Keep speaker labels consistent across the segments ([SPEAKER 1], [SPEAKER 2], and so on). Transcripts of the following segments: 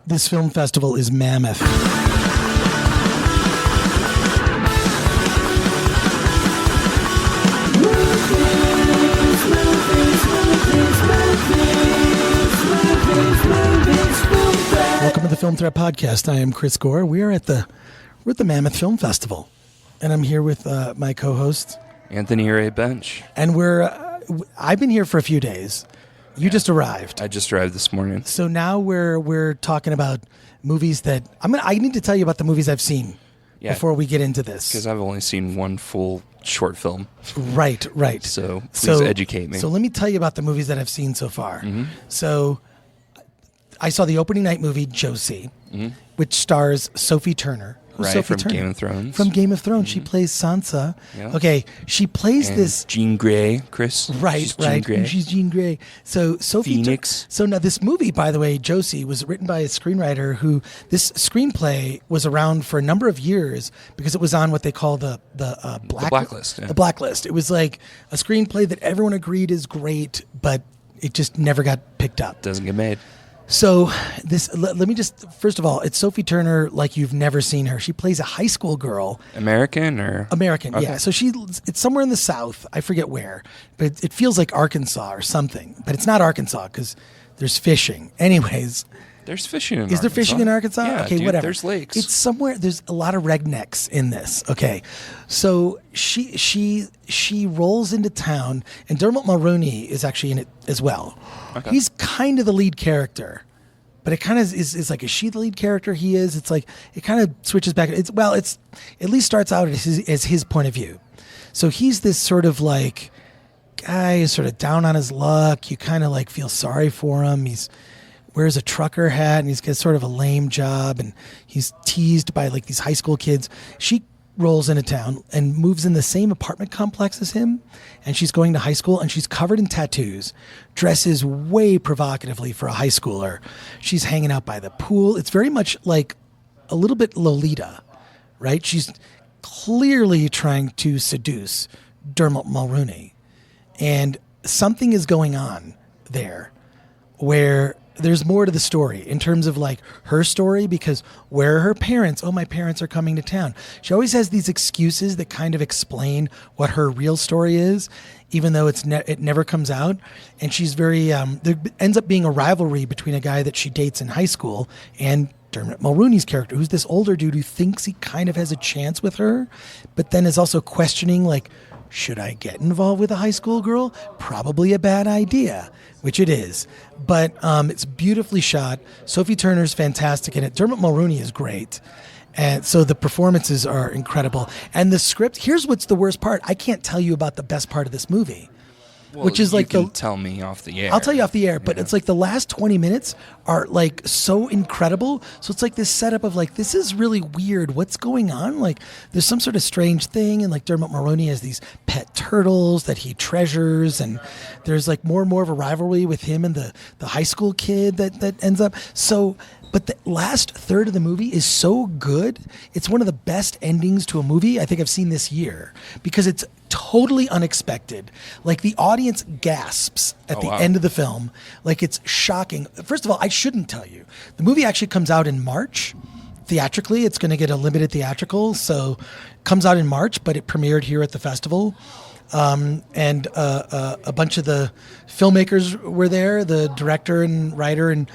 [SPEAKER 1] This film festival is Mammoth. Welcome to the Film Threat Podcast. I am Chris Gore. We're at the Mammoth Film Festival, and I'm here with my co-host
[SPEAKER 2] Anthony Ray Bench.
[SPEAKER 1] And I've been here for a few days. You just arrived.
[SPEAKER 2] I just arrived this morning.
[SPEAKER 1] So now we're talking about movies that I need to tell you about the movies I've seen before we get into this,
[SPEAKER 2] because I've only seen one full short film.
[SPEAKER 1] Right.
[SPEAKER 2] So please educate me.
[SPEAKER 1] So let me tell you about the movies that I've seen so far.
[SPEAKER 2] Mm-hmm.
[SPEAKER 1] So I saw the opening night movie Josie, which stars Sophie Turner. Who's Sophie
[SPEAKER 2] from
[SPEAKER 1] Turner?
[SPEAKER 2] Game of Thrones.
[SPEAKER 1] From Game of Thrones. She plays Sansa.
[SPEAKER 2] Yeah.
[SPEAKER 1] Okay, she plays
[SPEAKER 2] and
[SPEAKER 1] this...
[SPEAKER 2] Jean Grey, Chris.
[SPEAKER 1] Right. She's Jean Grey. So Sophie...
[SPEAKER 2] Phoenix.
[SPEAKER 1] So now this movie, by the way, Josie, was written by a screenwriter who... This screenplay was around for a number of years because it was on what they call the
[SPEAKER 2] Blacklist. Yeah.
[SPEAKER 1] The Blacklist. It was like a screenplay that everyone agreed is great, but it just never got picked up.
[SPEAKER 2] Doesn't get made.
[SPEAKER 1] So let me just, first of all, it's Sophie Turner like you've never seen her. She plays a high school girl.
[SPEAKER 2] American or?
[SPEAKER 1] American,
[SPEAKER 2] Okay.
[SPEAKER 1] yeah. So it's somewhere in the South. I forget where, but it feels like Arkansas or something. But it's not Arkansas because there's fishing. Anyways.
[SPEAKER 2] There's fishing in Arkansas.
[SPEAKER 1] Is there fishing in Arkansas?
[SPEAKER 2] Yeah,
[SPEAKER 1] okay,
[SPEAKER 2] dude,
[SPEAKER 1] whatever.
[SPEAKER 2] There's lakes.
[SPEAKER 1] It's somewhere. There's a lot of rednecks in this. Okay, so she rolls into town, and Dermot Mulroney is actually in it as well.
[SPEAKER 2] Okay.
[SPEAKER 1] He's kind of the lead character, but it kind of is like, is she the lead character? He is. It's like it kind of switches back. It's at least starts out as his point of view. So he's this sort of like guy who's sort of down on his luck. You kind of like feel sorry for him. He's wears a trucker hat and he's got sort of a lame job and he's teased by like these high school kids. She rolls into town and moves in the same apartment complex as him, and she's going to high school and she's covered in tattoos, dresses way provocatively for a high schooler. She's hanging out by the pool. It's very much like a little bit Lolita, right? She's clearly trying to seduce Dermot Mulroney, and something is going on there where there's more to the story in terms of like her story, because where are her parents? Oh, my parents are coming to town. She always has these excuses that kind of explain what her real story is, even though it never comes out. And she's very, there ends up being a rivalry between a guy that she dates in high school and Dermot Mulroney's character, who's this older dude who thinks he kind of has a chance with her, but then is also questioning like, should I get involved with a high school girl? Probably a bad idea, which it is. But it's beautifully shot. Sophie Turner's fantastic in it. Dermot Mulroney is great. And so the performances are incredible. And the script, here's what's the worst part. I can't tell you about the best part of this movie.
[SPEAKER 2] Well,
[SPEAKER 1] which is like
[SPEAKER 2] you can tell me off the air.
[SPEAKER 1] I'll tell you off the air, but it's like the last 20 minutes are like so incredible. So it's like this setup of like, this is really weird. What's going on? Like there's some sort of strange thing. And like Dermot Mulroney has these pet turtles that he treasures. And there's like more and more of a rivalry with him and the high school kid that ends up. So, but the last third of the movie is so good. It's one of the best endings to a movie I think I've seen this year, because it's totally unexpected. Like the audience gasps at the end of the film. Like it's shocking. First of all, I shouldn't tell you. The movie actually comes out in March. Theatrically, it's going to get a limited theatrical. So it comes out in March, but it premiered here at the festival. And a bunch of the filmmakers were there, the director and writer and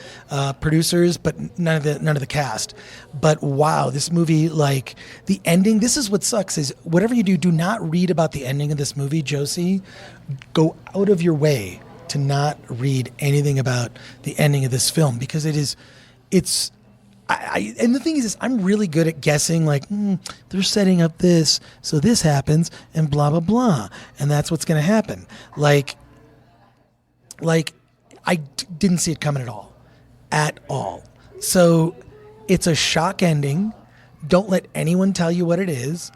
[SPEAKER 1] producers, but none of the cast. But wow, this movie, like the ending, this is what sucks is whatever you do not read about the ending of this movie, Josie. Go out of your way to not read anything about the ending of this film, because it's and the thing is I'm really good at guessing, like, they're setting up this, so this happens, and blah, blah, blah. And that's what's going to happen. Like I didn't see it coming at all. So it's a shock ending. Don't let anyone tell you what it is.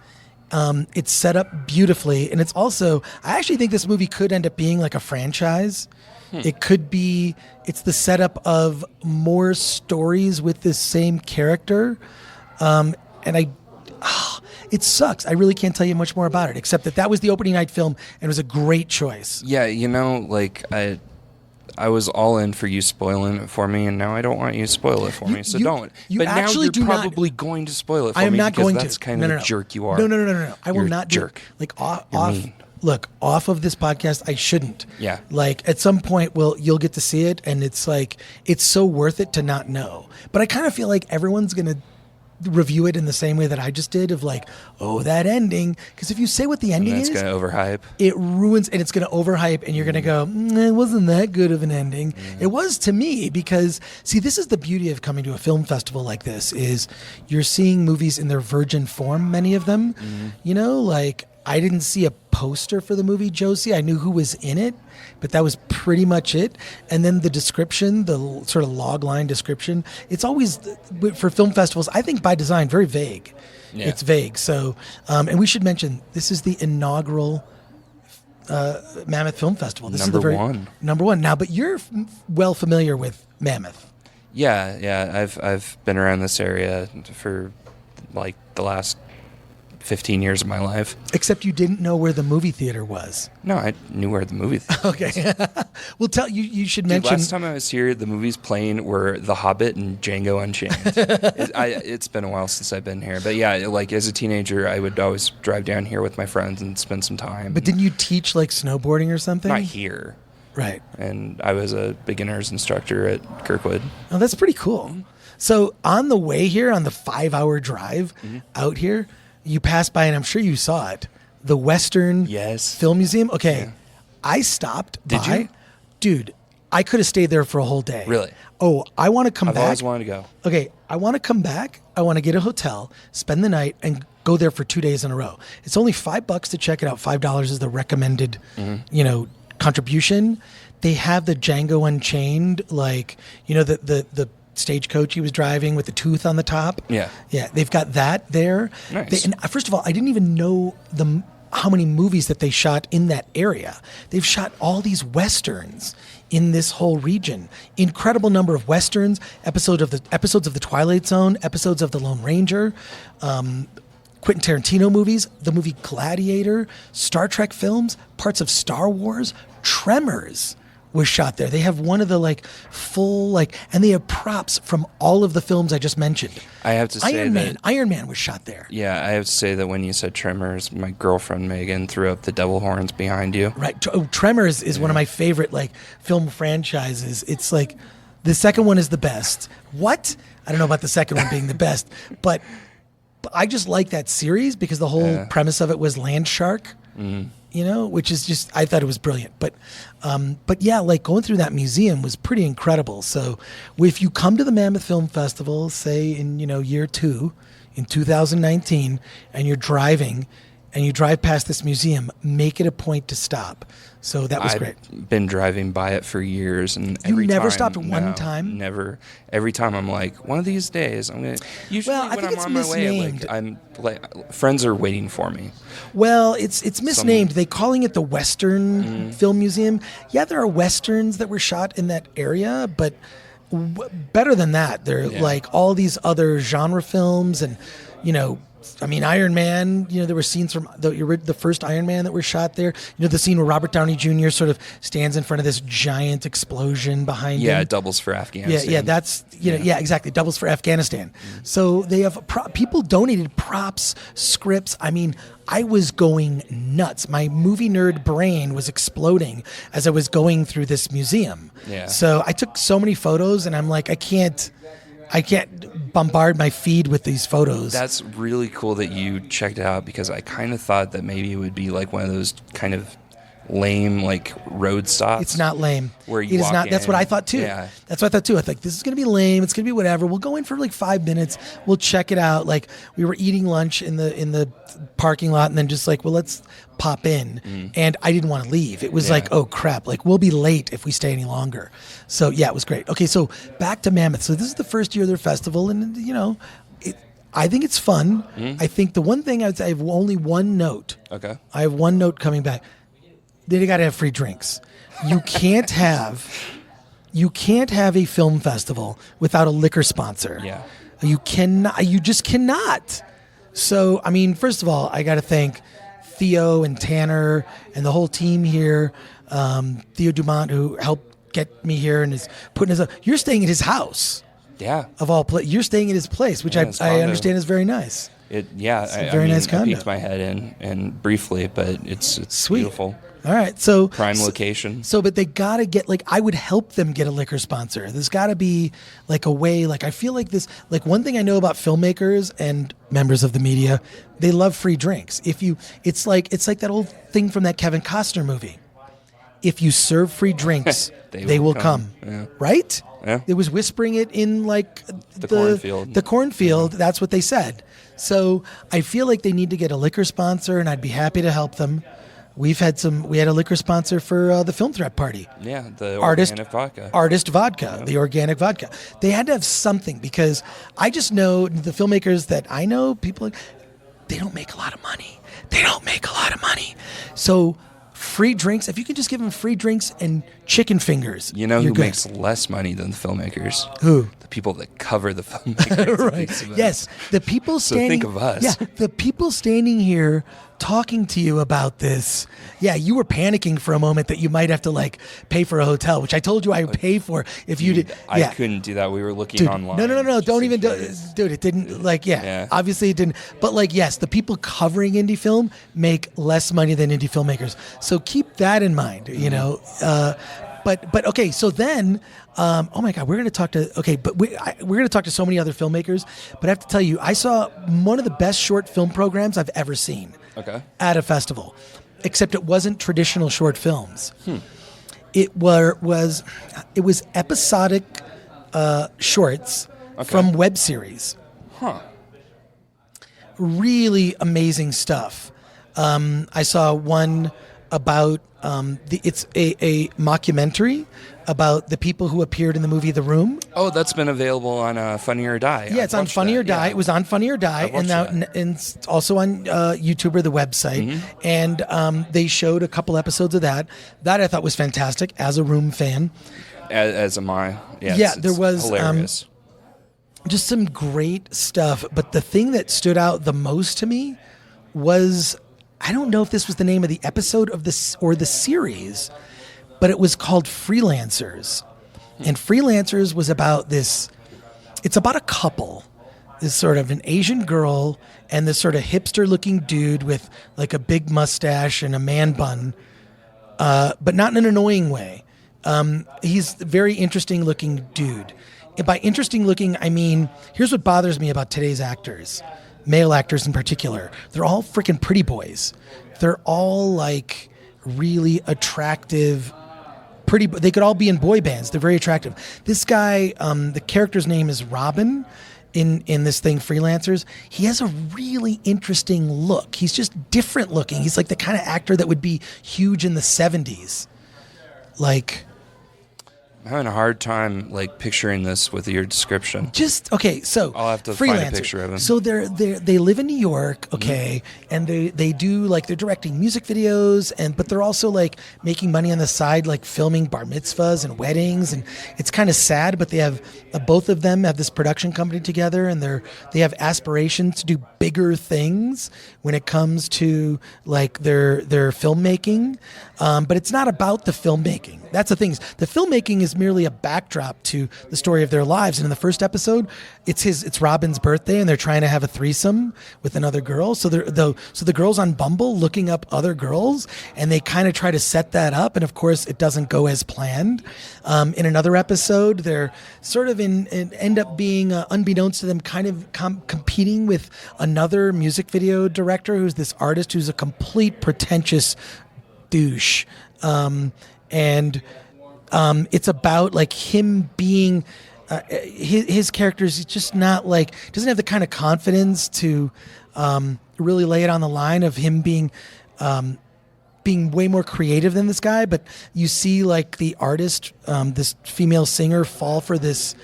[SPEAKER 1] It's set up beautifully. And it's also, I actually think this movie could end up being like a franchise. It could be, it's the setup of more stories with this same character. It sucks. I really can't tell you much more about it, except that was the opening night film and it was a great choice.
[SPEAKER 2] Yeah, like I was all in for you spoiling it for me, and now I don't want you to spoil it for me, so don't.
[SPEAKER 1] You
[SPEAKER 2] but now
[SPEAKER 1] actually
[SPEAKER 2] you're
[SPEAKER 1] do not-
[SPEAKER 2] probably going to spoil it for
[SPEAKER 1] I am
[SPEAKER 2] me
[SPEAKER 1] not
[SPEAKER 2] because
[SPEAKER 1] going
[SPEAKER 2] that's
[SPEAKER 1] to.
[SPEAKER 2] kind
[SPEAKER 1] No,
[SPEAKER 2] of
[SPEAKER 1] no,
[SPEAKER 2] a
[SPEAKER 1] no.
[SPEAKER 2] jerk you are.
[SPEAKER 1] No. I will
[SPEAKER 2] You're a
[SPEAKER 1] not
[SPEAKER 2] jerk.
[SPEAKER 1] do like off.
[SPEAKER 2] You're mean.
[SPEAKER 1] Look, off of this podcast, I shouldn't.
[SPEAKER 2] Yeah.
[SPEAKER 1] Like at some point, you'll get to see it, and it's like it's so worth it to not know. But I kind of feel like everyone's gonna review it in the same way that I just did, of like, oh, that ending. Because if you say what the ending
[SPEAKER 2] And
[SPEAKER 1] is,
[SPEAKER 2] that's going to overhype.
[SPEAKER 1] it ruins, and it's going to overhype, and you're going to go, it wasn't that good of an ending. It was to me, because see, this is the beauty of coming to a film festival like this, is you're seeing movies in their virgin form, many of them. You know, like I didn't see a poster for the movie Josie. I knew who was in it, but that was pretty much it. And then the description, the sort of log line description, it's always, for film festivals, I think by design, very vague.
[SPEAKER 2] Yeah.
[SPEAKER 1] It's vague. So, and we should mention, this is the inaugural Mammoth Film Festival. This is the number one. Now, but you're well familiar with Mammoth.
[SPEAKER 2] Yeah. I've been around this area for like the last 15 years of my life.
[SPEAKER 1] Except you didn't know where the movie theater was.
[SPEAKER 2] No, I knew where the movie theater was.
[SPEAKER 1] Okay. Well, you should mention.
[SPEAKER 2] Last time I was here, the movies playing were The Hobbit and Django Unchained. It's been a while since I've been here. But yeah, like as a teenager, I would always drive down here with my friends and spend some time.
[SPEAKER 1] But didn't you teach like snowboarding or something?
[SPEAKER 2] Not here.
[SPEAKER 1] Right.
[SPEAKER 2] And I was a beginner's instructor at Kirkwood.
[SPEAKER 1] Oh, that's pretty cool. So on the way here, on the 5-hour drive out here, you passed by, and I'm sure you saw it, the Western Film Museum. Okay, yeah. I stopped by.
[SPEAKER 2] Did you?
[SPEAKER 1] Dude, I could have stayed there for a whole day.
[SPEAKER 2] Really?
[SPEAKER 1] Oh, I want to come
[SPEAKER 2] I've
[SPEAKER 1] back.
[SPEAKER 2] I've always wanted to go.
[SPEAKER 1] Okay, I want to come back. I want to get a hotel, spend the night, and go there for 2 days in a row. It's only $5 to check it out. $5 is the recommended, contribution. They have the Django Unchained, like, the stagecoach he was driving with the tooth on the top.
[SPEAKER 2] Yeah.
[SPEAKER 1] They've got that there.
[SPEAKER 2] Nice.
[SPEAKER 1] And first of all, I didn't even know how many movies that they shot in that area. They've shot all these westerns in this whole region. Incredible number of westerns, episodes of the Twilight Zone, episodes of The Lone Ranger, Quentin Tarantino movies, the movie Gladiator, Star Trek films, parts of Star Wars, Tremors was shot there. They have one of the full and they have props from all of the films I just mentioned.
[SPEAKER 2] I have to say
[SPEAKER 1] Iron Man was shot there.
[SPEAKER 2] Yeah, I have to say that when you said Tremors, my girlfriend Megan threw up the devil horns behind you.
[SPEAKER 1] Right. Tremors is one of my favorite film franchises. It's the second one is the best. What? I don't know about the second one being the best, but I just like that series because the whole premise of it was land shark. Which is just, I thought it was brilliant. But yeah, going through that museum was pretty incredible. So if you come to the Mammoth Film Festival, say in, year 2, in 2019, and you're driving and you drive past this museum, make it a point to stop. So that was great.
[SPEAKER 2] I've been driving by it for years, and
[SPEAKER 1] you never stopped one time?
[SPEAKER 2] Never. Every time I'm like, one of these days I'm gonna. Usually
[SPEAKER 1] Well, I
[SPEAKER 2] when
[SPEAKER 1] think
[SPEAKER 2] I'm
[SPEAKER 1] it's
[SPEAKER 2] on my way,
[SPEAKER 1] misnamed.
[SPEAKER 2] I'm friends are waiting for me.
[SPEAKER 1] Well, it's misnamed. They calling it the Western Film Museum. Yeah, there are westerns that were shot in that area, but better than that, they're all these other genre films, and Iron Man, there were scenes from the first Iron Man that were shot there. The scene where Robert Downey Jr. sort of stands in front of this giant explosion behind him.
[SPEAKER 2] Yeah, it doubles for Afghanistan.
[SPEAKER 1] Yeah, that's, exactly. Doubles for Afghanistan. So they have, people donated props, scripts. I mean, I was going nuts. My movie nerd brain was exploding as I was going through this museum.
[SPEAKER 2] Yeah.
[SPEAKER 1] So I took so many photos, and I'm like, I can't bombard my feed with these photos.
[SPEAKER 2] That's really cool that you checked it out, because I kind of thought that maybe it would be like one of those kind of lame road stops.
[SPEAKER 1] It's not lame.
[SPEAKER 2] Where you
[SPEAKER 1] it is
[SPEAKER 2] walk
[SPEAKER 1] not. That's what I thought too.
[SPEAKER 2] Yeah.
[SPEAKER 1] That's what I thought too. I thought this is going to be lame. It's going to be whatever. We'll go in for 5 minutes. We'll check it out. We were eating lunch in the parking lot, and then just let's pop in. And I didn't want to leave. It was oh crap. We'll be late if we stay any longer. So yeah, it was great. Okay, so back to Mammoth. So this is the first year of their festival, and I think it's fun. I think the one thing I would say, I have only one note.
[SPEAKER 2] Okay.
[SPEAKER 1] I have one note coming back. They got to have free drinks. You can't have a film festival without a liquor sponsor.
[SPEAKER 2] Yeah.
[SPEAKER 1] You cannot. You just cannot. So, first of all, I got to thank Theo and Tanner and the whole team here. Theo Dumont, who helped get me here and is putting his. You're staying at his house.
[SPEAKER 2] Yeah.
[SPEAKER 1] Of all you're staying at his place, which I understand is very nice.
[SPEAKER 2] Nice condo. I peeked my head in and briefly, but it's
[SPEAKER 1] sweet.
[SPEAKER 2] Beautiful.
[SPEAKER 1] All right, so
[SPEAKER 2] prime location.
[SPEAKER 1] But they gotta get I would help them get a liquor sponsor. There's gotta be a way. I feel like this. One thing I know about filmmakers and members of the media, they love free drinks. It's like that old thing from that Kevin Costner movie. If you serve free drinks, they will come. Yeah. Right?
[SPEAKER 2] Yeah.
[SPEAKER 1] It was whispering it in the
[SPEAKER 2] cornfield.
[SPEAKER 1] The cornfield. Yeah. That's what they said. So I feel like they need to get a liquor sponsor, and I'd be happy to help them. We had a liquor sponsor for the Film Threat Party.
[SPEAKER 2] Yeah, the organic vodka.
[SPEAKER 1] Artist vodka, the organic vodka. They had to have something because I just know the filmmakers that I know, people, they don't make a lot of money. So free drinks, if you can just give them free drinks and chicken fingers.
[SPEAKER 2] You know who makes less money than the filmmakers?
[SPEAKER 1] Who?
[SPEAKER 2] The people that cover the filmmakers.
[SPEAKER 1] Right. Yes. The people standing.
[SPEAKER 2] So think of us.
[SPEAKER 1] Yeah. The people standing here talking to you about this. Yeah. You were panicking for a moment that you might have to pay for a hotel, which I told you I would pay for if you did.
[SPEAKER 2] I couldn't do that. We were looking online.
[SPEAKER 1] No. Don't even do it. Dude, it didn't obviously it didn't. But yes, the people covering indie film make less money than indie filmmakers. So keep that in mind, you know. But okay, so then, oh my God, we're going to talk to, we're going to talk to so many other filmmakers, but I have to tell you, I saw one of the best short film programs I've ever seen at a festival, except it wasn't traditional short films. It was episodic shorts from web series. Really amazing stuff. I saw one about it's a mockumentary about the people who appeared in the movie The Room.
[SPEAKER 2] Oh, that's been available on Funny or Die.
[SPEAKER 1] Yeah, it's on Funny or Die. Yeah. It was on Funny or Die, and now and it's also on YouTube or the website. And they showed a couple episodes of that. That I thought was fantastic as a Room fan.
[SPEAKER 2] As am I.
[SPEAKER 1] Yeah, there was
[SPEAKER 2] hilarious.
[SPEAKER 1] Just some great stuff. But the thing that stood out the most to me was, I don't know if this was the name of the episode of this or the series, but it was called Freelancers. And Freelancers was about this, it's about a couple, this sort of an Asian girl and this sort of hipster looking dude with a big mustache and a man bun, but not in an annoying way. He's a very interesting looking dude. And by interesting looking, I mean, here's what bothers me about today's actors. Male actors in particular, they're all freaking pretty boys. They're all really attractive, pretty. They could all be in boy bands. They're very attractive. This guy, the character's name is Robin in this thing, Freelancers. He has a really interesting look. He's just different looking. He's the kind of actor that would be huge in the 70s.
[SPEAKER 2] I'm having a hard time picturing this with your description.
[SPEAKER 1] So
[SPEAKER 2] I'll have to find a picture of him.
[SPEAKER 1] So they live in New York, and they do they're directing music videos, but they're also making money on the side, filming bar mitzvahs and weddings, and it's kind of sad. But they have both of them have this production company together, and they have aspirations to do bigger things when it comes to their filmmaking. But it's not about the filmmaking. That's the thing. The filmmaking is merely a backdrop to the story of their lives. And in the first episode, it's Robin's birthday, and they're trying to have a threesome with another girl. So the girl's on Bumble looking up other girls, and they kind of try to set that up. And of course, it doesn't go as planned. In another episode, they're sort of end up being, unbeknownst to them, kind of competing with another music video director who's this artist who's a complete pretentious douche. It's about him being his character's just not doesn't have the kind of confidence to really lay it on the line of him being way more creative than this guy. But you see the artist, this female singer, fall for this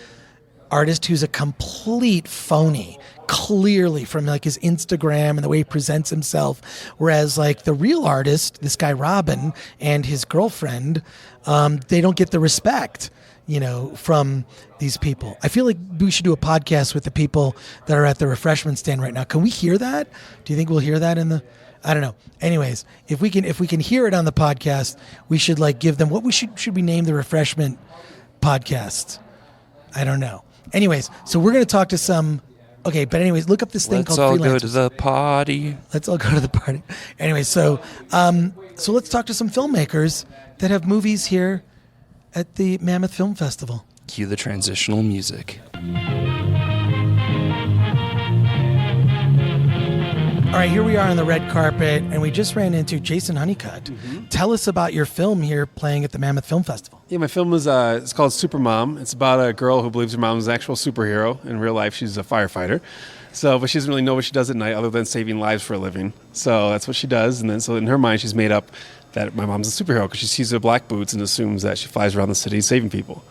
[SPEAKER 1] artist who's a complete phony, clearly from his Instagram and the way he presents himself, whereas the real artist, this guy Robin and his girlfriend, they don't get the respect from these people. I feel like we should do a podcast with the people that are at the refreshment stand right now. Can we hear that? Do you think we'll hear that in the I don't know. Anyways, if we can hear it on the podcast, we should like give them what we should we name the refreshment podcast? I don't know. Anyways, so we're going to talk to some. Okay, but anyways, look up this thing called freelancers.
[SPEAKER 2] Let's all go to the party.
[SPEAKER 1] Let's all go to the party. Anyway, so let's talk to some filmmakers that have movies here at the Mammoth Film Festival.
[SPEAKER 2] Cue the transitional music.
[SPEAKER 1] All right, here we are on the red carpet, and we just ran into Jason Honeycutt. Mm-hmm. Tell us about your film here playing at the Mammoth Film Festival.
[SPEAKER 3] Yeah, my film is it's called Supermom. It's about a girl who believes her mom is an actual superhero. In real life, she's a firefighter. But she doesn't really know what she does at night other than saving lives for a living. So that's what she does. And then so in her mind, she's made up that my mom's a superhero because she sees her black boots and assumes that she flies around the city saving people.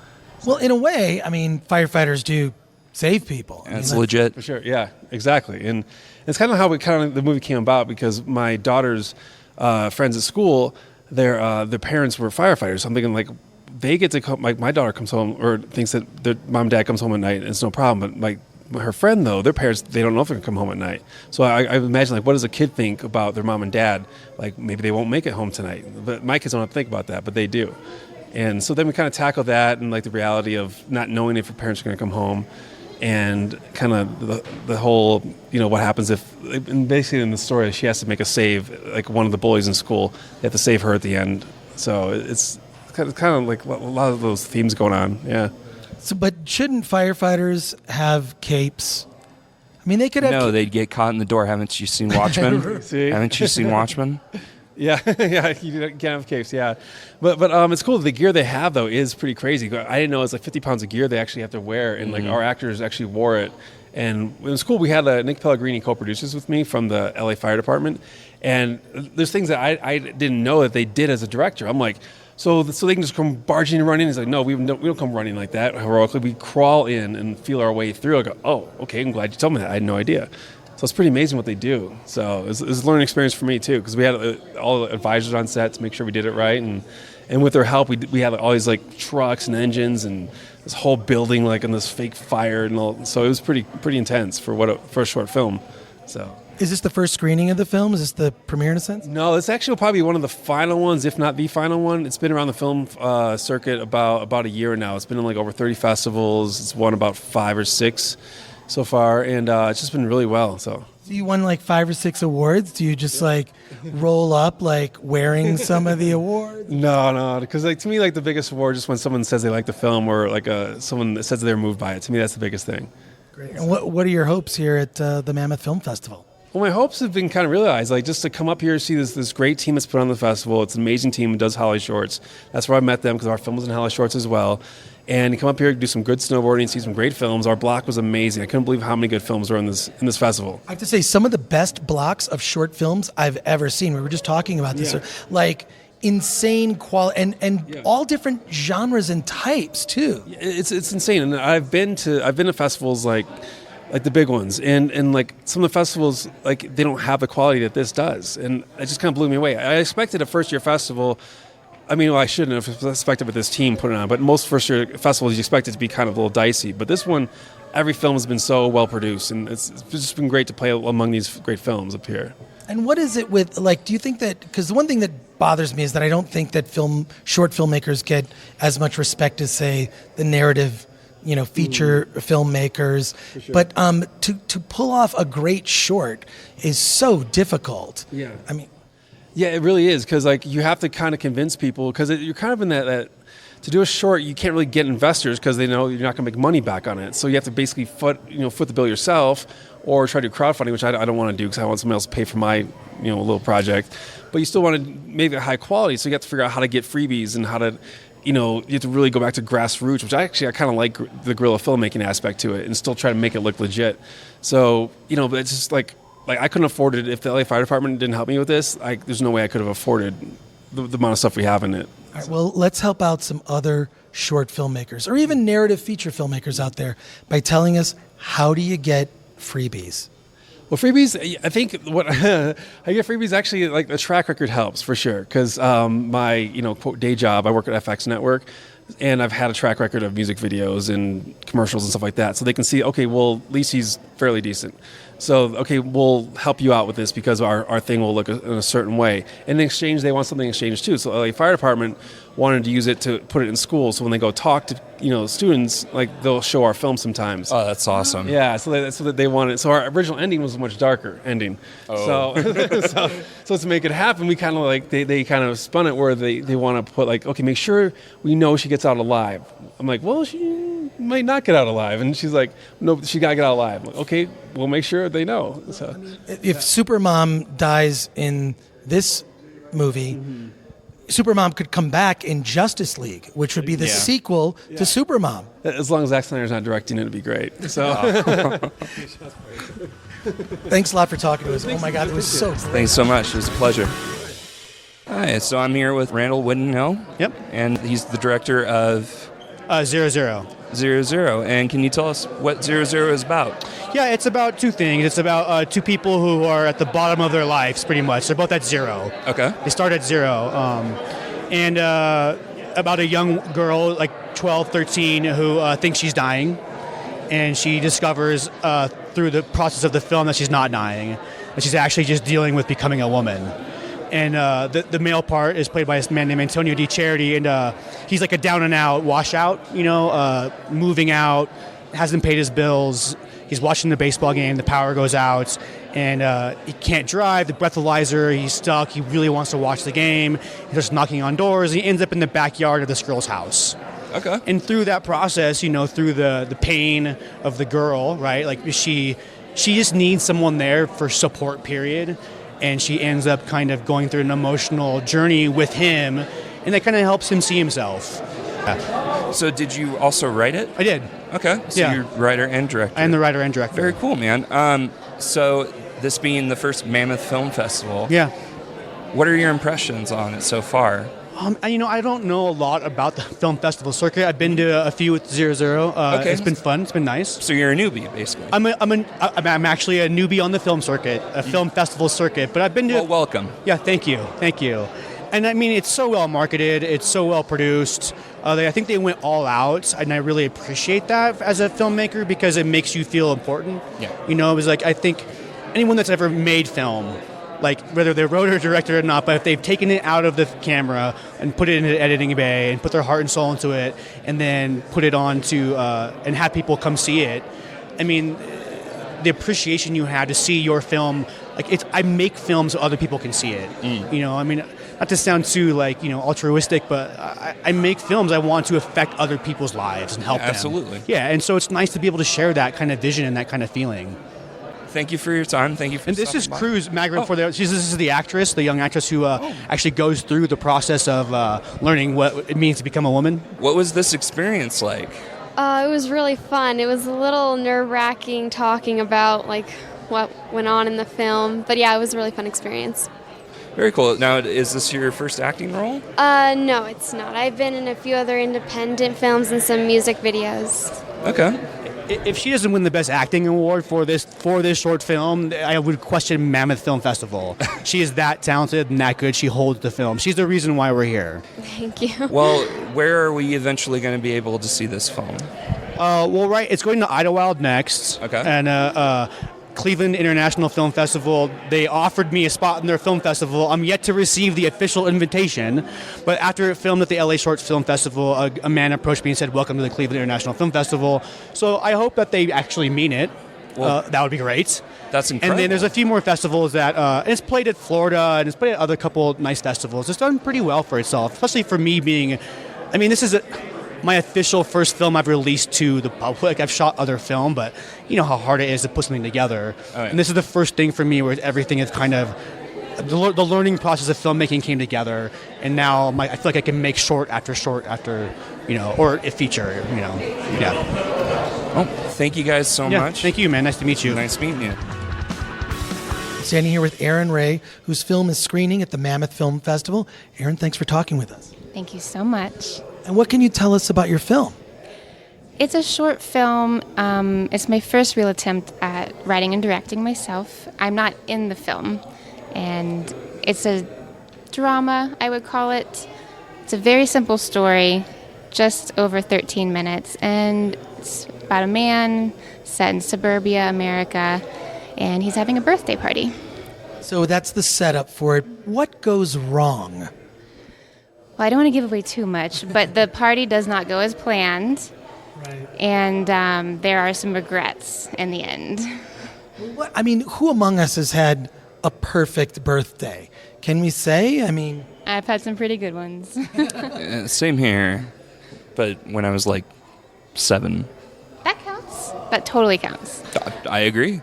[SPEAKER 1] Well, in a way, I mean, firefighters do save people.
[SPEAKER 2] That's legit.
[SPEAKER 3] For sure, yeah, exactly. And it's kind of how the movie came about because my daughter's friends at school, their parents were firefighters. So I'm thinking like they get to come. Like my daughter comes home or thinks that their mom and dad comes home at night and it's no problem. But like her friend though, their parents they don't know if they're gonna come home at night. So I imagine like what does a kid think about their mom and dad? Like maybe they won't make it home tonight. But my kids don't have to think about that, but they do. And so then we kind of tackle that and like the reality of not knowing if your parents are gonna come home. And kind of the whole, what happens if, and basically in the story, she has to make a save, like one of the bullies in school, they have to save her at the end. So it's kind of like a lot of those themes going on, yeah.
[SPEAKER 1] So, but shouldn't firefighters have capes? I mean, they could have...
[SPEAKER 2] No, they'd get caught in the door. Haven't you seen Watchmen? Haven't you seen Watchmen?
[SPEAKER 3] Yeah, yeah, you can't have capes, yeah. But it's cool. The gear they have, though, is pretty crazy. I didn't know it's like 50 pounds of gear they actually have to wear, and like our actors actually wore it. And it was cool. We had Nick Pellegrini co-producers with me from the LA Fire Department, and there's things that I didn't know that they did as a director. I'm like, so they can just come barging and run in. He's like, no, we don't come running like that heroically. We crawl in and feel our way through. I go, oh, okay, I'm glad you told me that. I had no idea. So it's pretty amazing what they do. So it was a learning experience for me too, because we had all the advisors on set to make sure we did it right, and with their help, we had all these like trucks and engines and this whole building like in this fake fire and all. So it was pretty intense for a short film. So.
[SPEAKER 1] Is this the first screening of the film? Is this the premiere in a sense?
[SPEAKER 3] No, it's actually probably one of the final ones, if not the final one. It's been around the film circuit about a year now. It's been in like over 30 festivals. It's won about 5 or 6 so far, and it's just been really well. So
[SPEAKER 1] you won like 5 or 6 awards? Do you just like roll up like wearing some of the awards?
[SPEAKER 3] No, because like to me, like the biggest award is when someone says they like the film or like someone that says they're moved by it. To me, that's the biggest thing.
[SPEAKER 1] Great. And what are your hopes here at the Mammoth Film Festival?
[SPEAKER 3] Well, my hopes have been kind of realized, like just to come up here, see this great team that's put on the festival. It's an amazing team that does Holly Shorts. That's where I met them because our film was in Holly Shorts as well. And to come up here, do some good snowboarding, see some great films. Our block was amazing. I couldn't believe how many good films were in this festival.
[SPEAKER 1] I have to say, some of the best blocks of short films I've ever seen. We were just talking about this, like insane quality and all different genres and types too.
[SPEAKER 3] It's insane. And I've been to festivals like the big ones, and like some of the festivals, like they don't have the quality that this does, and it just kind of blew me away. I expected a first-year festival. I mean, well, I shouldn't have expected with this team putting it on, but most first-year festivals you expect it to be kind of a little dicey. But this one, every film has been so well produced, and it's just been great to play among these great films up here.
[SPEAKER 1] And what is it with, like, do you think that, because the one thing that bothers me is that I don't think that short filmmakers get as much respect as, say, the narrative, feature filmmakers. Sure. But to pull off a great short is so difficult.
[SPEAKER 3] Yeah.
[SPEAKER 1] I mean,
[SPEAKER 3] yeah, it really is, because like you have to kind of convince people, because you're kind of in that to do a short, you can't really get investors because they know you're not going to make money back on it. So you have to basically foot the bill yourself, or try to do crowdfunding, which I don't want to do because I want someone else to pay for my little project. But you still want to make it high quality, so you have to figure out how to get freebies and how to you have to really go back to grassroots, which I kind of like the guerrilla filmmaking aspect to it, and still try to make it look legit. So but it's just like I couldn't afford it if the LA Fire Department didn't help me with this. There's no way I could have afforded the amount of stuff we have in it.
[SPEAKER 1] All right, well, let's help out some other short filmmakers or even narrative feature filmmakers out there by telling us, how do you get freebies?
[SPEAKER 3] Well, freebies, I think what I get freebies actually, like the track record helps for sure, because my quote day job, I work at FX Network, and I've had a track record of music videos and commercials and stuff like that, so they can see, okay, well, at least he's fairly decent. So, okay, we'll help you out with this because our thing will look in a certain way. And in exchange, they want something in exchange too. So, LA Fire Department wanted to use it to put it in school. So when they go talk to students, like they'll show our film sometimes.
[SPEAKER 2] Oh, that's awesome.
[SPEAKER 3] Yeah, so that they wanted. So our original ending was a much darker ending.
[SPEAKER 2] Oh.
[SPEAKER 3] So to make it happen, we kind of like they kind of spun it where they want to put like, okay, make sure we know she gets out alive. I'm like, well, she might not get out alive, and she's like, no, she gotta get out alive. I'm like, okay, we'll make sure they know. So
[SPEAKER 1] If Supermom dies in this movie, Supermom could come back in Justice League, which would be the sequel to Supermom.
[SPEAKER 3] as long as Zack Snyder's not directing it, it'd be great. So
[SPEAKER 1] Thanks a lot for talking to us. Oh my God, it was so great.
[SPEAKER 2] Thanks so much. It was a pleasure. Hi, so I'm here with Randall Whittinghill.
[SPEAKER 4] Yep.
[SPEAKER 2] And he's the director of
[SPEAKER 4] 0-0.
[SPEAKER 2] 00. And can you tell us what 00 is about?
[SPEAKER 4] Yeah, it's about two things. It's about two people who are at the bottom of their lives, pretty much. They're both at zero.
[SPEAKER 2] Okay.
[SPEAKER 4] They start at zero. And about a young girl, like 12, 13, who thinks she's dying. And she discovers through the process of the film that she's not dying. That she's actually just dealing with becoming a woman. And the male part is played by this man named Antonio Di Charity, and he's like a down and out washout, moving out, hasn't paid his bills. He's watching the baseball game, the power goes out, and he can't drive, the breathalyzer, he's stuck, he really wants to watch the game. He's just knocking on doors, he ends up in the backyard of this girl's house.
[SPEAKER 2] Okay.
[SPEAKER 4] And through that process, through the pain of the girl, right, like she just needs someone there for support, period. And she ends up kind of going through an emotional journey with him, and that kind of helps him see himself.
[SPEAKER 2] So did you also write it?
[SPEAKER 4] I did.
[SPEAKER 2] Okay. So
[SPEAKER 4] Yeah.
[SPEAKER 2] you're writer and director.
[SPEAKER 4] I am the writer and director.
[SPEAKER 2] Very cool, man. So this being the first Mammoth Film Festival,
[SPEAKER 4] Yeah.
[SPEAKER 2] what are your impressions on it so far?
[SPEAKER 4] I don't know a lot about the film festival circuit. I've been to a few with 00.
[SPEAKER 2] Okay.
[SPEAKER 4] It's been fun. It's been nice.
[SPEAKER 2] So you're a newbie, basically.
[SPEAKER 4] I'm actually a newbie on the film circuit, a film festival circuit. But I've been to.
[SPEAKER 2] Well, welcome.
[SPEAKER 4] Yeah, thank you. And I mean, it's so well marketed. It's so well produced. I think they went all out, and I really appreciate that as a filmmaker because it makes you feel important.
[SPEAKER 2] Yeah.
[SPEAKER 4] It was like I think anyone that's ever made film, like whether they're wrote or director or not, but if they've taken it out of the camera and put it in an editing bay and put their heart and soul into it, and then put it on to and have people come see it, I mean, the appreciation you had to see your film, like I make films so other people can see it. I mean, not to sound too altruistic, but I make films. I want to affect other people's lives and help them.
[SPEAKER 2] Absolutely.
[SPEAKER 4] Yeah, and so it's nice to be able to share that kind of vision and that kind of feeling.
[SPEAKER 2] Thank you for your time. Thank you for
[SPEAKER 4] And this is
[SPEAKER 2] stopping by.
[SPEAKER 4] Cruz Magrin this is the actress, the young actress who actually goes through the process of learning what it means to become a woman.
[SPEAKER 2] What was this experience like?
[SPEAKER 5] It was really fun. It was a little nerve-wracking talking about what went on in the film, but yeah, it was a really fun experience.
[SPEAKER 2] Very cool. Now, is this your first acting role?
[SPEAKER 5] No, it's not. I've been in a few other independent films and some music videos.
[SPEAKER 2] Okay.
[SPEAKER 4] If she doesn't win the Best Acting Award for this short film, I would question Mammoth Film Festival. She is that talented and that good. She holds the film. She's the reason why we're here.
[SPEAKER 5] Thank you.
[SPEAKER 2] Well, where are we eventually going to be able to see this film?
[SPEAKER 4] It's going to Idlewild next.
[SPEAKER 2] Okay.
[SPEAKER 4] And Cleveland International Film Festival, they offered me a spot in their film festival. I'm yet to receive the official invitation, but after it filmed at the LA Short Film Festival, a man approached me and said, "Welcome to the Cleveland International Film Festival." So I hope that they actually mean it.
[SPEAKER 2] Well,
[SPEAKER 4] that would be great.
[SPEAKER 2] That's incredible.
[SPEAKER 4] And then there's a few more festivals that, and it's played at Florida, and it's played at other couple nice festivals. It's done pretty well for itself, especially for me being, this is my official first film I've released to the public. I've shot other film, but you know how hard it is to put something together.
[SPEAKER 2] Oh, yeah.
[SPEAKER 4] And this is the first thing for me where everything is kind of, the learning process of filmmaking came together, and now I feel like I can make short after, or a feature, yeah.
[SPEAKER 2] Well, thank you guys so much.
[SPEAKER 4] Thank you, man. Nice to meet you.
[SPEAKER 2] Nice meeting you.
[SPEAKER 1] Standing here with Erin Ray, whose film is screening at the Mammoth Film Festival. Erin, thanks for talking with us.
[SPEAKER 6] Thank you so much.
[SPEAKER 1] And what can you tell us about your film?
[SPEAKER 6] It's a short film. It's my first real attempt at writing and directing myself. I'm not in the film. And it's a drama, I would call it. It's a very simple story, just over 13 minutes. And it's about a man set in suburbia America. and he's having a birthday party.
[SPEAKER 1] So that's the setup for it. What goes wrong?
[SPEAKER 6] Well, I don't want to give away too much, but the party does not go as planned,
[SPEAKER 1] Right.
[SPEAKER 6] and there are some regrets in the end.
[SPEAKER 1] What, I mean, who among us has had a perfect birthday? Can we say? I mean,
[SPEAKER 6] I've had some pretty good ones.
[SPEAKER 2] Same here, but when I was like 7.
[SPEAKER 6] That counts. That totally counts.
[SPEAKER 2] I agree.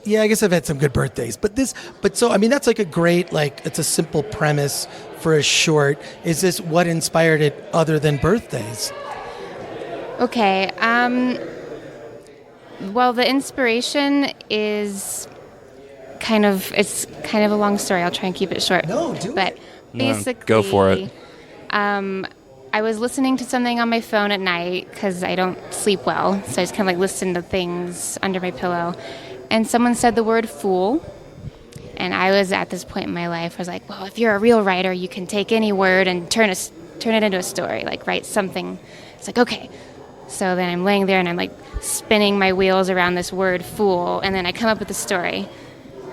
[SPEAKER 1] yeah, I guess I've had some good birthdays, but so I mean, that's like a great, like, it's a simple premise for a short. Is this what inspired it other than birthdays?
[SPEAKER 6] Okay. Well, the inspiration is it's kind of a long story. I'll try and keep it short.
[SPEAKER 1] No, do it.
[SPEAKER 6] But basically,
[SPEAKER 2] go for it.
[SPEAKER 6] I was listening to something on my phone at night because I don't sleep well, so I just kind of like listen to things under my pillow. And someone said the word fool. And I was at this point in my life, I was like, well, if you're a real writer, you can take any word and turn it into a story, like write something. It's like, okay. So then I'm laying there and I'm like spinning my wheels around this word fool, and then I come up with a story.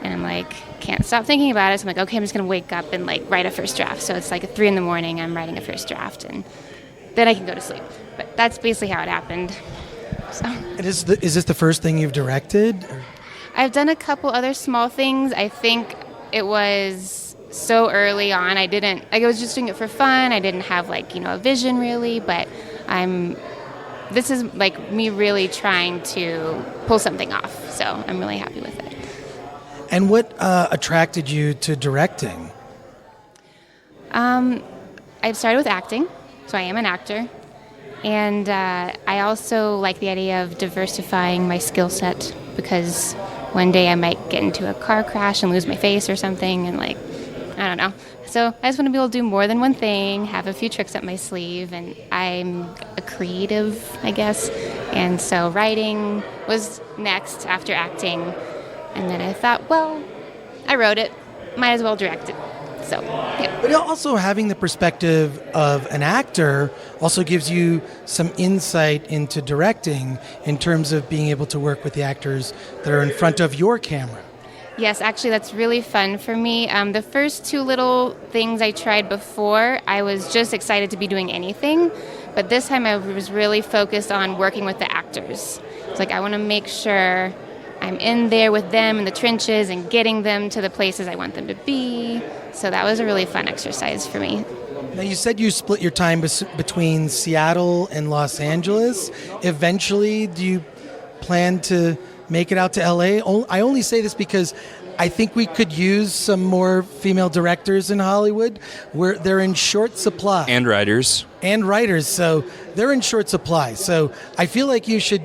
[SPEAKER 6] And I'm like, can't stop thinking about it. So I'm like, okay, I'm just going to wake up and like write a first draft. So it's like at 3 a.m, I'm writing a first draft, and then I can go to sleep. But that's basically how it happened. So.
[SPEAKER 1] And is this the first thing you've directed? Or?
[SPEAKER 6] I've done a couple other small things. I think it was so early on. I was just doing it for fun. I didn't have like, a vision really, but this is like me really trying to pull something off. So I'm really happy with it.
[SPEAKER 1] And what attracted you to directing?
[SPEAKER 6] I've started with acting, so I am an actor. And I also like the idea of diversifying my skill set, because one day I might get into a car crash and lose my face or something, and like, I don't know. So I just want to be able to do more than one thing, have a few tricks up my sleeve, and I'm a creative, I guess. And so writing was next after acting. And then I thought, well, I wrote it, might as well direct it. So, yeah.
[SPEAKER 1] But also having the perspective of an actor also gives you some insight into directing in terms of being able to work with the actors that are in front of your camera.
[SPEAKER 6] Yes, actually, that's really fun for me. The first 2 little things I tried before, I was just excited to be doing anything. But this time I was really focused on working with the actors. It's like I want to make sure I'm in there with them in the trenches and getting them to the places I want them to be. So that was a really fun exercise for me.
[SPEAKER 1] Now, you said you split your time between Seattle and Los Angeles. Eventually, do you plan to make it out to LA? I only say this because I think we could use some more female directors in Hollywood. They're in short supply.
[SPEAKER 2] And writers.
[SPEAKER 1] And writers, so they're in short supply. So I feel like you should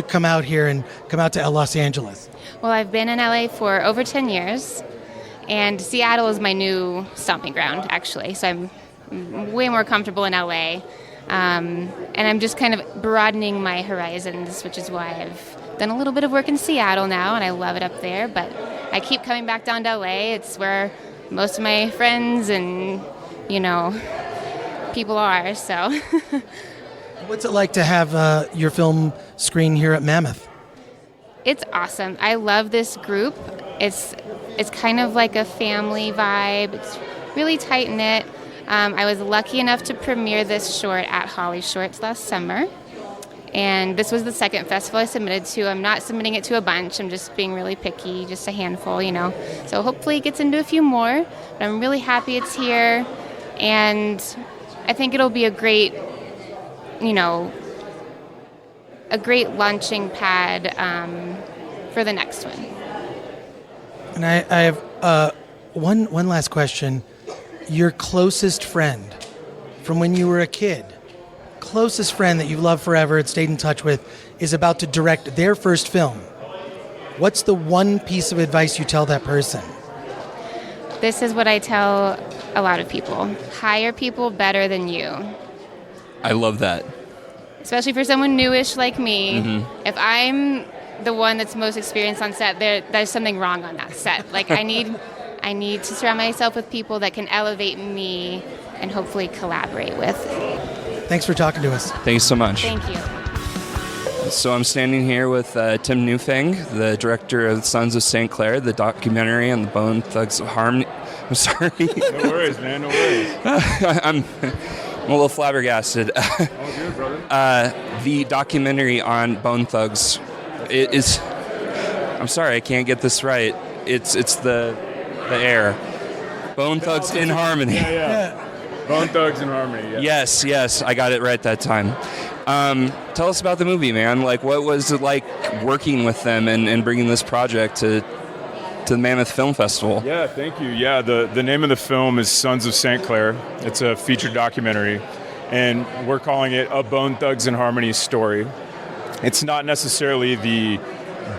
[SPEAKER 1] come out here and come out to Los Angeles.
[SPEAKER 6] Well, I've been in LA for over 10 years, and Seattle is my new stomping ground, actually. So I'm way more comfortable in LA, and I'm just kind of broadening my horizons, which is why I've done a little bit of work in Seattle now, and I love it up there. But I keep coming back down to LA. It's where most of my friends and, people are, so.
[SPEAKER 1] What's it like to have your film screen here at Mammoth?
[SPEAKER 6] It's awesome. I love this group. It's kind of like a family vibe. It's really tight-knit. I was lucky enough to premiere this short at Holly Shorts last summer. And this was the second festival I submitted to. I'm not submitting it to a bunch. I'm just being really picky, just a handful, So hopefully it gets into a few more. But I'm really happy it's here. And I think it'll be a great launching pad for the next one.
[SPEAKER 1] And I have one last question. Your closest friend from when you were a kid, closest friend that you've loved forever and stayed in touch with, is about to direct their first film. What's the one piece of advice you tell that person?
[SPEAKER 6] This is what I tell a lot of people. Hire people better than you.
[SPEAKER 2] I love that.
[SPEAKER 6] Especially for someone newish like me. Mm-hmm. If I'm the one that's most experienced on set, there's something wrong on that set. Like I need to surround myself with people that can elevate me and hopefully collaborate with.
[SPEAKER 1] Thanks for talking to us.
[SPEAKER 2] Thanks so much.
[SPEAKER 6] Thank you.
[SPEAKER 2] So I'm standing here with Tim Newfang, the director of Sons of St. Clair, the documentary on the Bone Thugs of Harmony. I'm sorry.
[SPEAKER 7] No worries, man. No worries.
[SPEAKER 2] I'm a little flabbergasted.
[SPEAKER 7] All good, brother.
[SPEAKER 2] The documentary on Bone Thugs is. I'm sorry, I can't get this right. It's the air. Bone Thugs in Harmony.
[SPEAKER 7] Yeah. Bone Thugs in Harmony. Yeah.
[SPEAKER 2] Yes, I got it right that time. Tell us about the movie, man. Like, what was it like working with them and bringing this project to the Mammoth Film Festival?
[SPEAKER 7] Yeah, thank you. Yeah, the name of the film is Sons of St. Clair. It's a featured documentary, and we're calling it A Bone Thugs in Harmony story. It's not necessarily the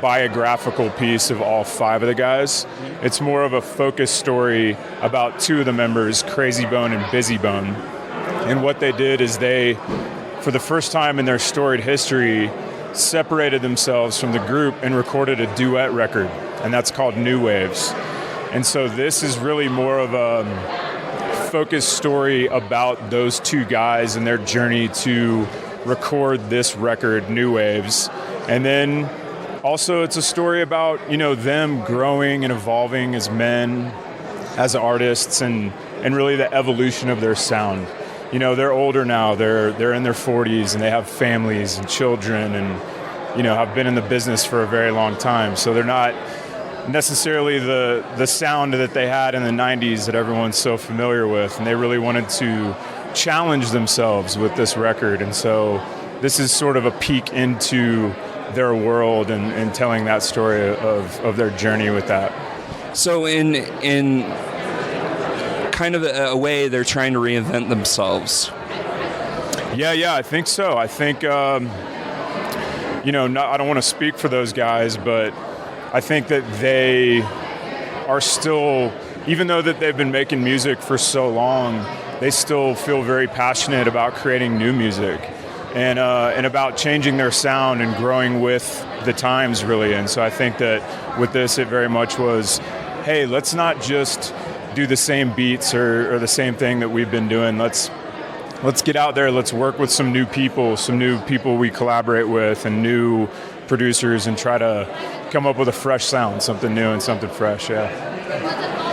[SPEAKER 7] biographical piece of all 5 of the guys. It's more of a focused story about 2 of the members, Crazy Bone and Busy Bone. And what they did is they, for the first time in their storied history, separated themselves from the group and recorded a duet record, and that's called New Waves. And so this is really more of a focused story about those 2 guys and their journey to record this record, New Waves. And then also it's a story about, them growing and evolving as men, as artists, and really the evolution of their sound. They're older now, they're in their 40s, and they have families and children, and have been in the business for a very long time. So they're not necessarily the sound that they had in the 90s that everyone's so familiar with, and they really wanted to challenge themselves with this record. And so this is sort of a peek into their world and telling that story of their journey with that.
[SPEAKER 2] So in kind of a way, they're trying to reinvent themselves.
[SPEAKER 7] Yeah, I think so. I think, I don't want to speak for those guys, but I think that they are still, even though that they've been making music for so long, they still feel very passionate about creating new music and about changing their sound and growing with the times, really. And so I think that with this, it very much was, hey, let's not just do the same beats or the same thing that we've been doing. Let's get out there. Let's work with some new people we collaborate with, and new producers, and try to come up with a fresh sound, something new and something fresh. Yeah.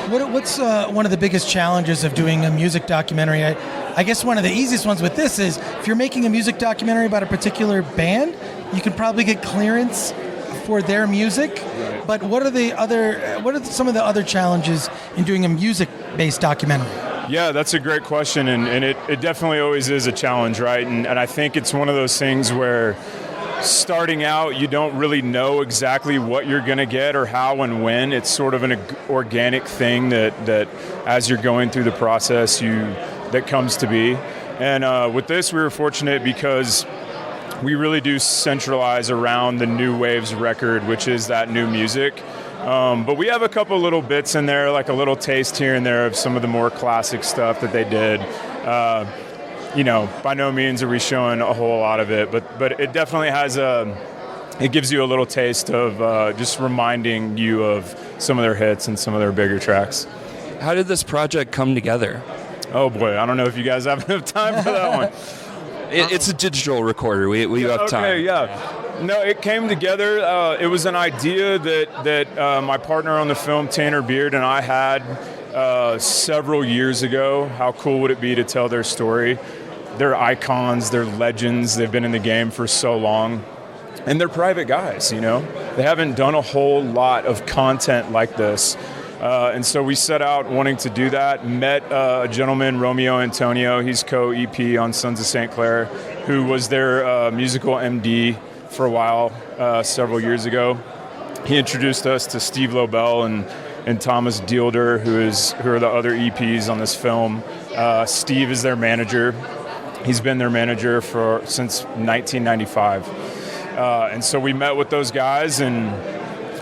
[SPEAKER 1] What's one of the biggest challenges of doing a music documentary? I guess one of the easiest ones with this is if you're making a music documentary about a particular band, you can probably get clearance for their music.
[SPEAKER 7] Right.
[SPEAKER 1] But what are some of the other challenges in doing a music-based documentary?
[SPEAKER 7] Yeah, that's a great question, and it definitely always is a challenge, right? And I think it's one of those things where starting out, you don't really know exactly what you're going to get or how and when. It's sort of an organic thing that as you're going through the process, that comes to be. And with this, we were fortunate because we really do centralize around the New Waves record, which is that new music. But we have a couple little bits in there, like a little taste here and there of some of the more classic stuff that they did. By no means are we showing a whole lot of it, but it definitely has it gives you a little taste of just reminding you of some of their hits and some of their bigger tracks.
[SPEAKER 2] How did this project come together?
[SPEAKER 7] Oh boy, I don't know if you guys have enough time for that one.
[SPEAKER 2] It's a digital recorder. We have time.
[SPEAKER 7] Okay, yeah. No, it came together. It was an idea that my partner on the film, Tanner Beard, and I had several years ago. How cool would it be to tell their story? They're icons, they're legends, they've been in the game for so long. And they're private guys, They haven't done a whole lot of content like this. And so we set out wanting to do that, met a gentleman, Romeo Antonio, he's co-EP on Sons of St. Clair, who was their musical MD for a while, several years ago. He introduced us to Steve Lobel and Thomas Dielder, who are the other EPs on this film. Steve is their manager. He's been their manager since 1995. And so we met with those guys, and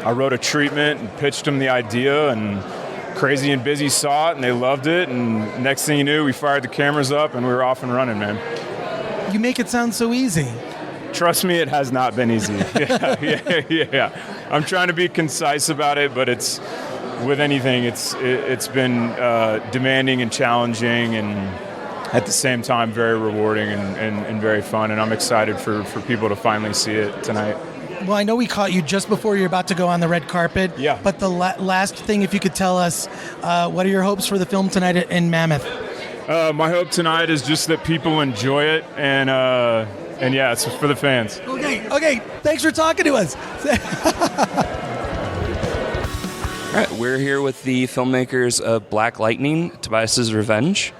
[SPEAKER 7] I wrote a treatment and pitched them the idea, and Crazy and Busy saw it, and they loved it, and next thing you knew, we fired the cameras up, and we were off and running, man.
[SPEAKER 1] You make it sound so easy.
[SPEAKER 7] Trust me, it has not been easy. Yeah. I'm trying to be concise about it, but with anything, it's been demanding and challenging, and at the same time very rewarding and very fun. And I'm excited for people to finally see it tonight.
[SPEAKER 1] Well, I know we caught you just before you're about to go on the red carpet.
[SPEAKER 7] Yeah.
[SPEAKER 1] But the last thing, if you could tell us, what are your hopes for the film tonight in Mammoth?
[SPEAKER 7] My hope tonight is just that people enjoy it, and yeah, it's for the fans.
[SPEAKER 1] Okay. Thanks for talking to us.
[SPEAKER 2] All right, we're here with the filmmakers of Black Lightning, Tobias' Revenge.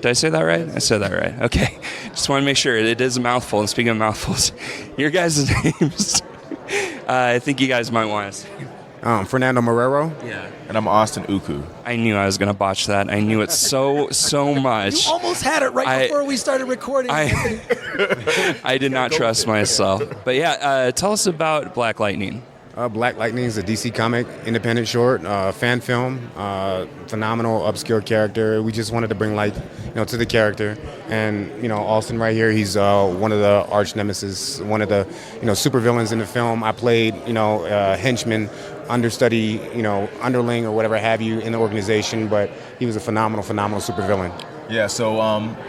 [SPEAKER 2] Did I say that right? I said that right. Okay. Just want to make sure. It is a mouthful. And speaking of mouthfuls, your guys' names, I think you guys might want to say.
[SPEAKER 8] Fernando Marrero.
[SPEAKER 2] Yeah.
[SPEAKER 9] And I'm Austin Uku.
[SPEAKER 2] I knew I was going to botch that. I knew it so much.
[SPEAKER 1] You almost had it before we started recording.
[SPEAKER 2] I did not trust myself. But yeah, tell us about Black Lightning.
[SPEAKER 8] Black Lightning is a DC comic, independent short, fan film, phenomenal, obscure character. We just wanted to bring light, to the character. And, Austin right here, he's one of the arch nemesis, one of the, supervillains in the film. I played, henchman, understudy, underling or whatever have you in the organization, but he was a phenomenal supervillain.
[SPEAKER 9] Yeah, so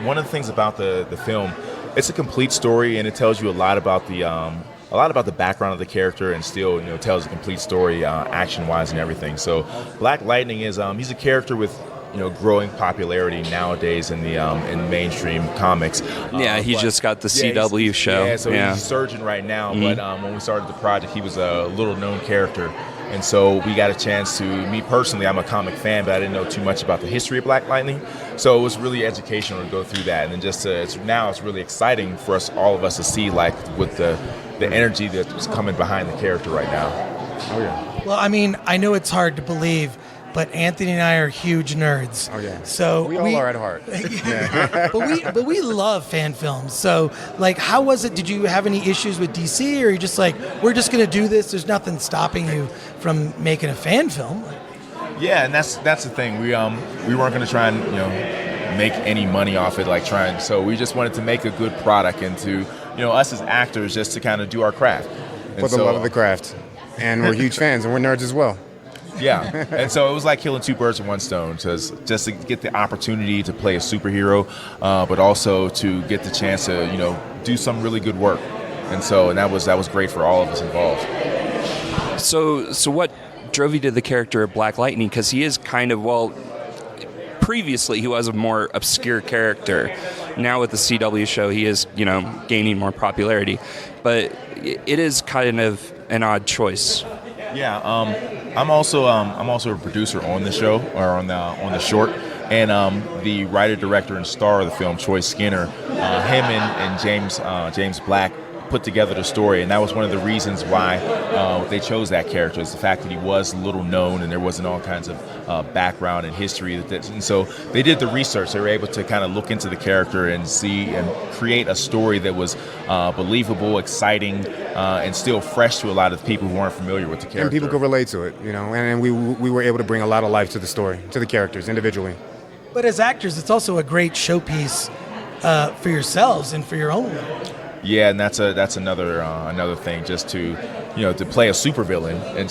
[SPEAKER 9] one of the things about the film, it's a complete story, and it tells you a lot about the background of the character, and still tells a complete story action-wise and everything. So Black Lightning is he's a character with growing popularity nowadays in the in mainstream comics.
[SPEAKER 2] Yeah, he just got the CW show.
[SPEAKER 9] Yeah, so he's surging right now. But when we started the project, he was a little-known character. And so we got a chance to, me personally, I'm a comic fan, but I didn't know too much about the history of Black Lightning. So it was really educational to go through that. And then just it's really exciting for all of us to see, like, with the energy that's coming behind the character right now.
[SPEAKER 8] Oh, yeah.
[SPEAKER 1] Well, I mean, I know it's hard to believe, but Anthony and I are huge nerds.
[SPEAKER 8] Oh, yeah.
[SPEAKER 1] So
[SPEAKER 8] we all are at heart.
[SPEAKER 1] Yeah. but we love fan films. So, like, how was it? Did you have any issues with DC, or are you just like, we're just going to do this? There's nothing stopping you from making a fan film.
[SPEAKER 9] Yeah, and that's the thing. We weren't going to try and make any money off it, so we just wanted to make a good product, and to us as actors just to kind of do our craft.
[SPEAKER 8] For the love of the craft. And we're huge fans, and we're nerds as well.
[SPEAKER 9] Yeah, and so it was like killing two birds with one stone, just to get the opportunity to play a superhero, but also to get the chance to do some really good work, and that was great for all of us involved.
[SPEAKER 2] So what drove you to the character of Black Lightning? Because he is kind of, previously he was a more obscure character. Now with the CW show, he is gaining more popularity, but it is kind of an odd choice.
[SPEAKER 9] Yeah, I'm also a producer on the show, or on the short, and the writer, director, and star of the film, Troy Skinner, him and James Black put together the story, and that was one of the reasons why they chose that character, is the fact that he was little known and there wasn't all kinds of background and history. And so they did the research. They were able to kind of look into the character and see and create a story that was believable, exciting, and still fresh to a lot of people who aren't familiar with the character.
[SPEAKER 8] And people could relate to it, and we were able to bring a lot of life to the story, to the characters individually.
[SPEAKER 1] But as actors, it's also a great showpiece for yourselves and for your own work.
[SPEAKER 9] Yeah, and that's another thing, just to to play a supervillain, and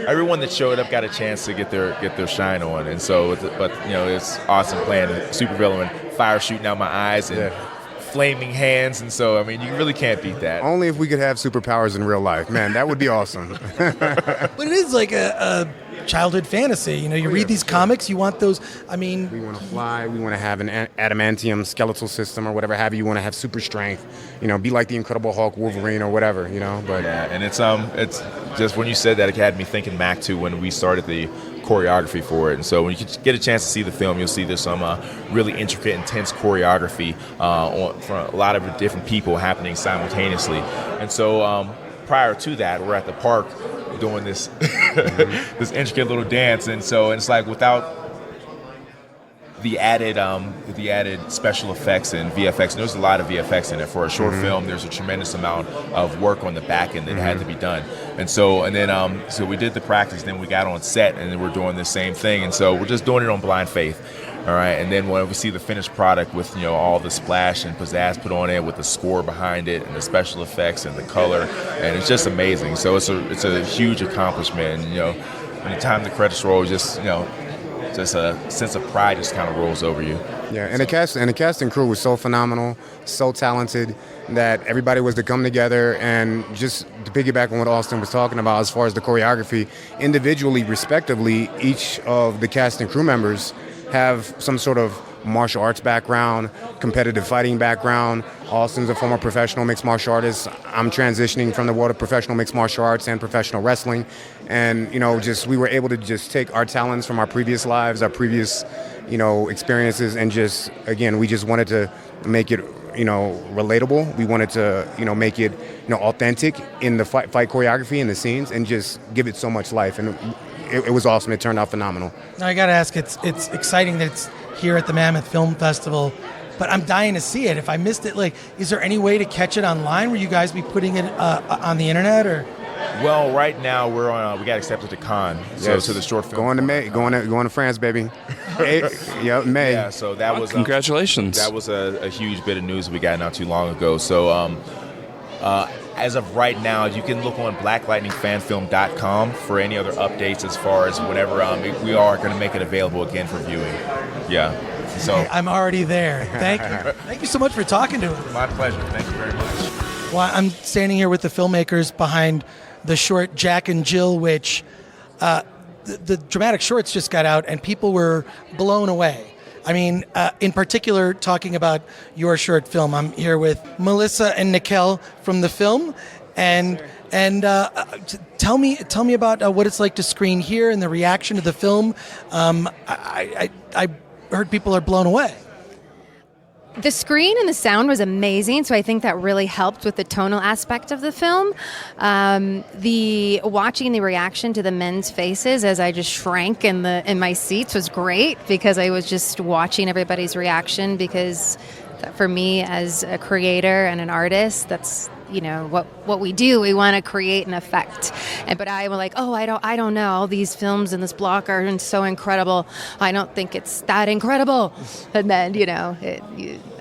[SPEAKER 9] everyone that showed up got a chance to get their shine on, and so it's awesome playing a supervillain, fire shooting out my eyes and flaming hands, and so you really can't beat that.
[SPEAKER 8] Only if we could have superpowers in real life, man, that would be awesome.
[SPEAKER 1] But it is like a childhood fantasy. You read these comics, you want those. We
[SPEAKER 8] want to fly, we want to have an adamantium skeletal system or whatever have you. You want to have super strength, be like the Incredible Hulk, Wolverine, or whatever, But
[SPEAKER 9] yeah, and it's just when you said that, it had me thinking back to when we started the choreography for it. And so when you get a chance to see the film, you'll see there's some really intricate, intense choreography from a lot of different people happening simultaneously. And so prior to that, we're at the park doing this this intricate little dance, and it's like without the added special effects and VFX, and there's a lot of VFX in it. For a short film, there's a tremendous amount of work on the back end that had to be done. And so we did the practice, then we got on set, and then we're doing the same thing, and so we're just doing it on blind faith. All right, and then when we see the finished product with all the splash and pizzazz put on it, with the score behind it and the special effects and the color, and it's just amazing. So it's a huge accomplishment. And, when the time the credits roll, just a sense of pride just kind of rolls over you.
[SPEAKER 8] Yeah, and the cast and crew was so phenomenal, so talented, that everybody was to come together. And just to piggyback on what Austin was talking about as far as the choreography, individually, respectively, each of the cast and crew members have some sort of martial arts background, competitive fighting background. Austin's a former professional mixed martial artist. I'm transitioning from the world of professional mixed martial arts and professional wrestling. And, just we were able to just take our talents from our previous lives, our previous, experiences, and just, again, we just wanted to make it, relatable. We wanted to, make it, authentic in the fight choreography and the scenes, and just give it so much life. And it was awesome. It turned out phenomenal.
[SPEAKER 1] Now, I got to ask, it's exciting that it's here at the Mammoth Film Festival, but I'm dying to see it. If I missed it, is there any way to catch it online? Will you guys be putting it on the internet, or?
[SPEAKER 9] Well, right now we're on. We got accepted to Cannes, so the short film.
[SPEAKER 8] Going to France, baby. May.
[SPEAKER 9] Yeah, so that was
[SPEAKER 2] congratulations.
[SPEAKER 9] That was a huge bit of news we got not too long ago. So, as of right now, you can look on blacklightningfanfilm.com for any other updates as far as whenever we are going to make it available again for viewing. Yeah. So
[SPEAKER 1] I'm already there. Thank you. Thank you so much for talking to us.
[SPEAKER 9] My pleasure. Thank you very much.
[SPEAKER 1] Well, I'm standing here with the filmmakers behind the short Jack and Jill, which the dramatic shorts just got out, and people were blown away. I mean, in particular, talking about your short film, I'm here with Melissa and Nikhil from the film, and tell me about what it's like to screen here and the reaction to the film. I heard people are blown away.
[SPEAKER 10] The screen and the sound was amazing, so I think that really helped with the tonal aspect of the film. Watching the reaction to the men's faces as I just shrank in my seats was great, because I was just watching everybody's reaction, because for me as a creator and an artist, that's what we do. We want to create an effect. But I was like, I don't know. These films in this block are so incredible. I don't think it's that incredible. And then,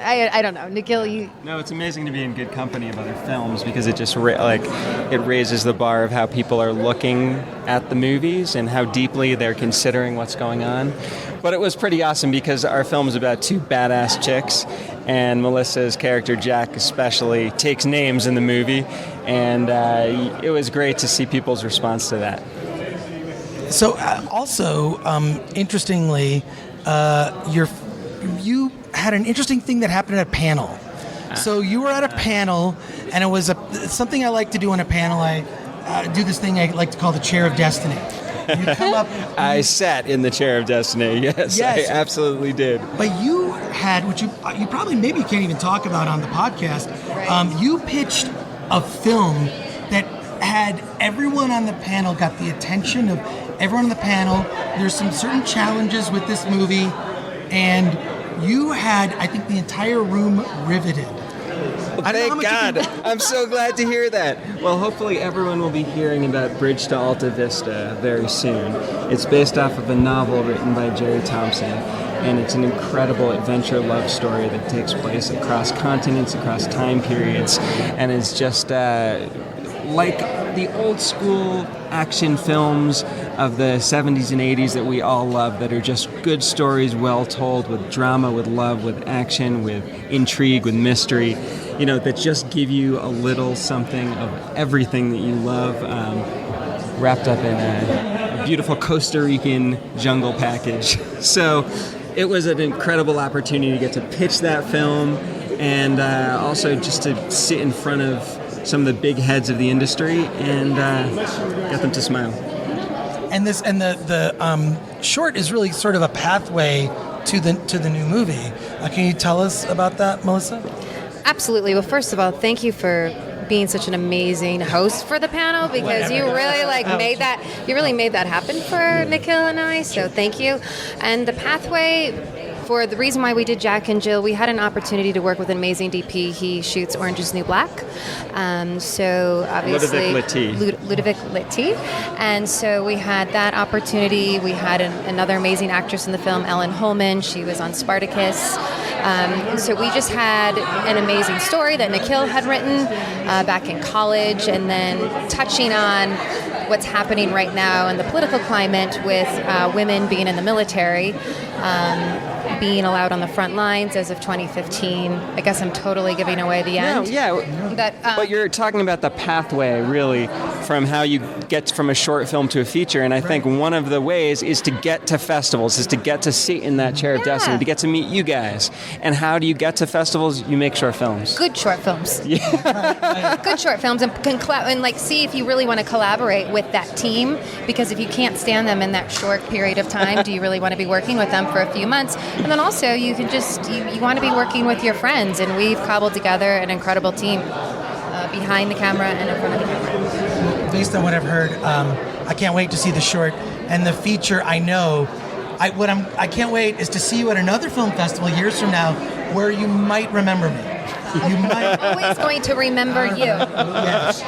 [SPEAKER 10] I don't know. Nikhil,
[SPEAKER 11] No, it's amazing to be in good company of other films, because it just it raises the bar of how people are looking at the movies and how deeply they're considering what's going on. But it was pretty awesome, because our film is about two badass chicks, and Melissa's character, Jack, especially, takes names in the movie, and it was great to see people's response to that.
[SPEAKER 1] So, also, interestingly, you had an interesting thing that happened at a panel. So you were at a panel, and it was something I like to do on a panel. I do this thing I like to call the Chair of Destiny. You come up.
[SPEAKER 11] I sat in the Chair of Destiny. Yes, I absolutely did.
[SPEAKER 1] But you had, which you probably maybe can't even talk about on the podcast. You pitched a film that had everyone on the panel got the attention of everyone on the panel. There's some certain challenges with this movie, and you had, I think, the entire room riveted.
[SPEAKER 11] Thank God. I'm so glad to hear that. Well, hopefully everyone will be hearing about Bridge to Alta Vista very soon. It's based off of a novel written by Jerry Thompson, and it's an incredible adventure love story that takes place across continents, across time periods, and is just like the old school action films of the 70s and 80s that we all love, that are just good stories, well told, with drama, with love, with action, with intrigue, with mystery, that just give you a little something of everything that you love, wrapped up in a beautiful Costa Rican jungle package. So it was an incredible opportunity to get to pitch that film, and also just to sit in front of some of the big heads of the industry and get them to smile.
[SPEAKER 1] And the short is really sort of a pathway to the new movie. Can you tell us about that, Melissa?
[SPEAKER 10] Absolutely. Well, first of all, thank you for being such an amazing host for the panel, because you really made that happen for Nikhil and I. So thank you. And the pathway. For the reason why we did Jack and Jill, we had an opportunity to work with an amazing DP. He shoots Orange is the New Black. So obviously Ludovic Litti. And so we had that opportunity. We had another amazing actress in the film, Ellen Holman. She was on Spartacus. So we just had an amazing story that Nikhil had written back in college, and then touching on what's happening right now in the political climate with women being in the military, being allowed on the front lines as of 2015. I guess I'm totally giving away the end.
[SPEAKER 11] But you're talking about the pathway, really, from how you get from a short film to a feature. And I think one of the ways is to get to festivals, is to get to sit in that chair of destiny, to get to meet you guys. And how do you get to festivals? You make short films.
[SPEAKER 10] Good short films. Yeah. Good short films, and see if you really want to collaborate with that team, because if you can't stand them in that short period of time, do you really want to be working with them for a few months? And then also you can you want to be working with your friends, and we've cobbled together an incredible team behind the camera and in front of the camera.
[SPEAKER 1] Based on what I've heard, I can't wait to see the short and the feature. I know. I can't wait is to see you at another film festival years from now, where you might remember me. You might.
[SPEAKER 10] I'm always going to remember you.
[SPEAKER 1] Yes.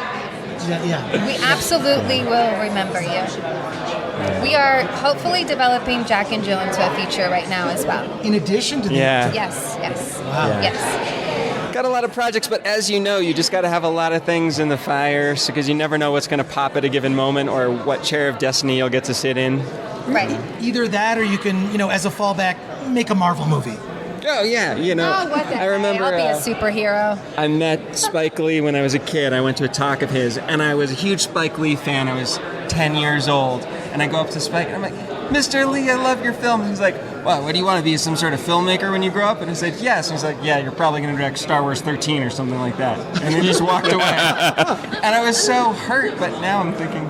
[SPEAKER 1] Yeah.
[SPEAKER 10] We absolutely will remember you. We are hopefully developing Jack and Jill into a feature right now as well.
[SPEAKER 1] In addition to
[SPEAKER 11] that.
[SPEAKER 10] Yes.
[SPEAKER 1] Wow.
[SPEAKER 10] Yes.
[SPEAKER 11] Got a lot of projects, but as you know, you just got to have a lot of things in the fire, because you never know what's going to pop at a given moment or what chair of destiny you'll get to sit in.
[SPEAKER 10] Right.
[SPEAKER 1] Either that, or you can, as a fallback, make a Marvel movie.
[SPEAKER 11] Oh, yeah,
[SPEAKER 10] I
[SPEAKER 11] remember
[SPEAKER 10] I'll be a superhero.
[SPEAKER 11] I met Spike Lee when I was a kid. I went to a talk of his, and I was a huge Spike Lee fan. I was 10 years old, and I go up to Spike, and I'm like, Mr. Lee, I love your films. He's like, well, what do you want to be, some sort of filmmaker when you grow up? And I said, yes. And he's like, yeah, you're probably going to direct Star Wars 13 or something like that. And then just walked away. And I was so hurt, but now I'm thinking,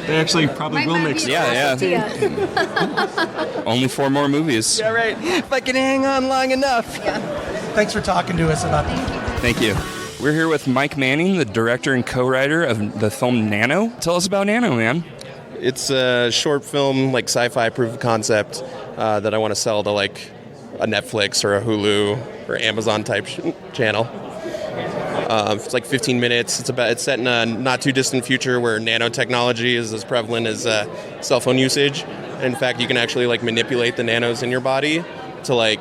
[SPEAKER 11] they actually probably will make Star Wars 13.
[SPEAKER 2] Only 4 more movies.
[SPEAKER 11] Yeah, right. If I can hang on long enough.
[SPEAKER 10] Yeah.
[SPEAKER 1] Thanks for talking to us about that.
[SPEAKER 2] Thank you. We're here with Mike Manning, the director and co-writer of the film Nano. Tell us about Nano, man.
[SPEAKER 12] It's a short film, sci-fi proof of concept that I want to sell to a Netflix or a Hulu or Amazon type channel. It's 15 minutes. It's set in a not too distant future where nanotechnology is as prevalent as cell phone usage. In fact, you can actually manipulate the nanos in your body to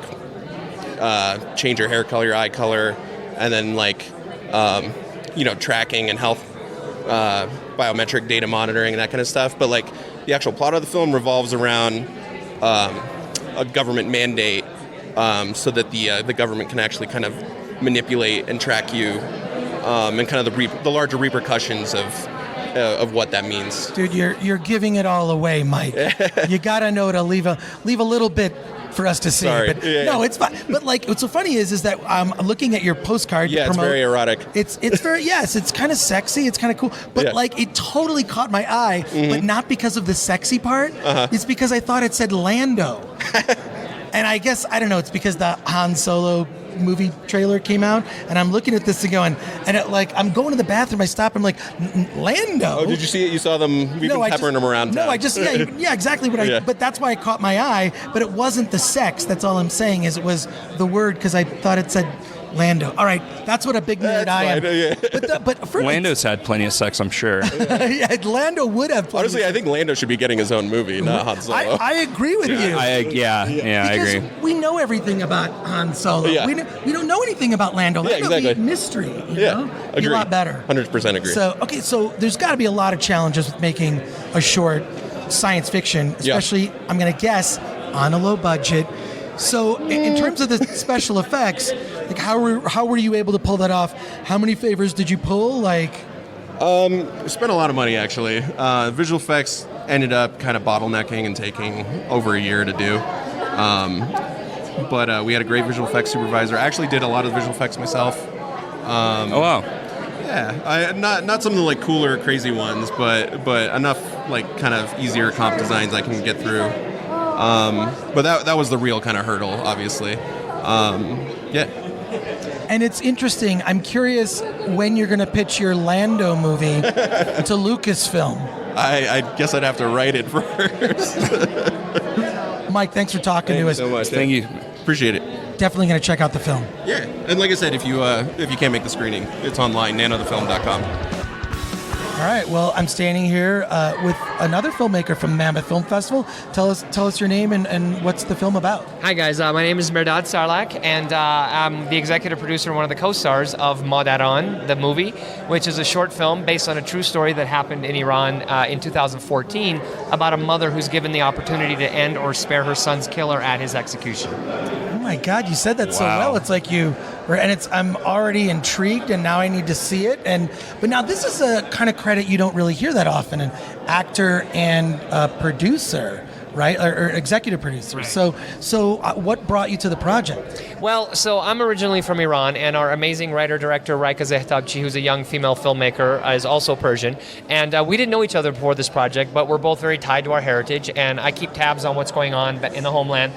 [SPEAKER 12] change your hair color, your eye color, and then tracking and health biometric data monitoring and that kind of stuff. But the actual plot of the film revolves around a government mandate so that the government can actually kind of manipulate and track you, and kind of the larger repercussions of what that means.
[SPEAKER 1] Dude, you're giving it all away, Mike. You gotta know to leave a little bit for us to see.
[SPEAKER 12] Sorry.
[SPEAKER 1] But no, it's fine. But what's so funny is that I'm looking at your postcard.
[SPEAKER 12] Yeah, it's very erotic.
[SPEAKER 1] It's very it's kind of sexy. It's kind of cool. But it totally caught my eye. Mm-hmm. But not because of the sexy part. Uh-huh. It's because I thought it said Lando. And I guess I don't know. It's because the Han Solo movie trailer came out, and I'm looking at this and going, and I'm going to the bathroom. I stop. I'm like, Lando.
[SPEAKER 12] Oh, did you see it? You saw them? We've been peppering them around town.
[SPEAKER 1] No, I just exactly what I. But that's why it caught my eye. But it wasn't the sex. That's all I'm saying. Is it was the word, because I thought it said Lando. All right, that's what a big nerd I am.
[SPEAKER 12] Yeah.
[SPEAKER 1] But
[SPEAKER 2] Lando's had plenty of sex, I'm sure.
[SPEAKER 1] Yeah, Lando would have.
[SPEAKER 12] Honestly, I think Lando should be getting his own movie, not Han Solo.
[SPEAKER 1] I agree with you.
[SPEAKER 2] I agree.
[SPEAKER 1] We know everything about Han Solo.
[SPEAKER 12] Yeah.
[SPEAKER 1] We don't know anything about Lando.
[SPEAKER 12] Yeah, exactly.
[SPEAKER 1] Mystery. You know?
[SPEAKER 12] Agree.
[SPEAKER 1] Be a lot better.
[SPEAKER 12] 100% agree.
[SPEAKER 1] So there's got to be a lot of challenges with making a short science fiction, especially I'm going to guess on a low budget. So in terms of the special effects, how were you able to pull that off? How many favors did you pull?
[SPEAKER 12] Spent a lot of money, actually. Visual effects ended up kind of bottlenecking and taking over a year to do. But we had a great visual effects supervisor. I actually did a lot of visual effects myself.
[SPEAKER 2] Oh wow!
[SPEAKER 12] Yeah, not some of the cooler, crazy ones, but enough kind of easier comp designs I can get through. But that was the real kind of hurdle, obviously.
[SPEAKER 1] And it's interesting. I'm curious when you're going to pitch your Lando movie to Lucasfilm.
[SPEAKER 12] I guess I'd have to write it first.
[SPEAKER 1] Mike, thanks for talking to us.
[SPEAKER 12] Thank you so much.
[SPEAKER 2] Thank you.
[SPEAKER 12] Appreciate it.
[SPEAKER 1] Definitely going to check out the film.
[SPEAKER 12] Yeah, and like I said, if you can't make the screening, it's online, nanothefilm.com.
[SPEAKER 1] All right. Well, I'm standing here with another filmmaker from Mammoth Film Festival. Tell us your name and what's the film about.
[SPEAKER 13] Hi guys, my name is Mehrdad Sarlak, and I'm the executive producer and one of the co-stars of Madaran, the movie, which is a short film based on a true story that happened in Iran in 2014 about a mother who's given the opportunity to end or spare her son's killer at his execution.
[SPEAKER 1] Oh my God, you said that so well. It's like I'm already intrigued, and now I need to see it. But now this is a kind of credit you don't really hear that often: an actor and a producer, right, or executive producer. Right. So what brought you to the project?
[SPEAKER 13] Well, so I'm originally from Iran, and our amazing writer-director Raika Zehtabchi, who's a young female filmmaker, is also Persian. And we didn't know each other before this project, but we're both very tied to our heritage, and I keep tabs on what's going on in the homeland.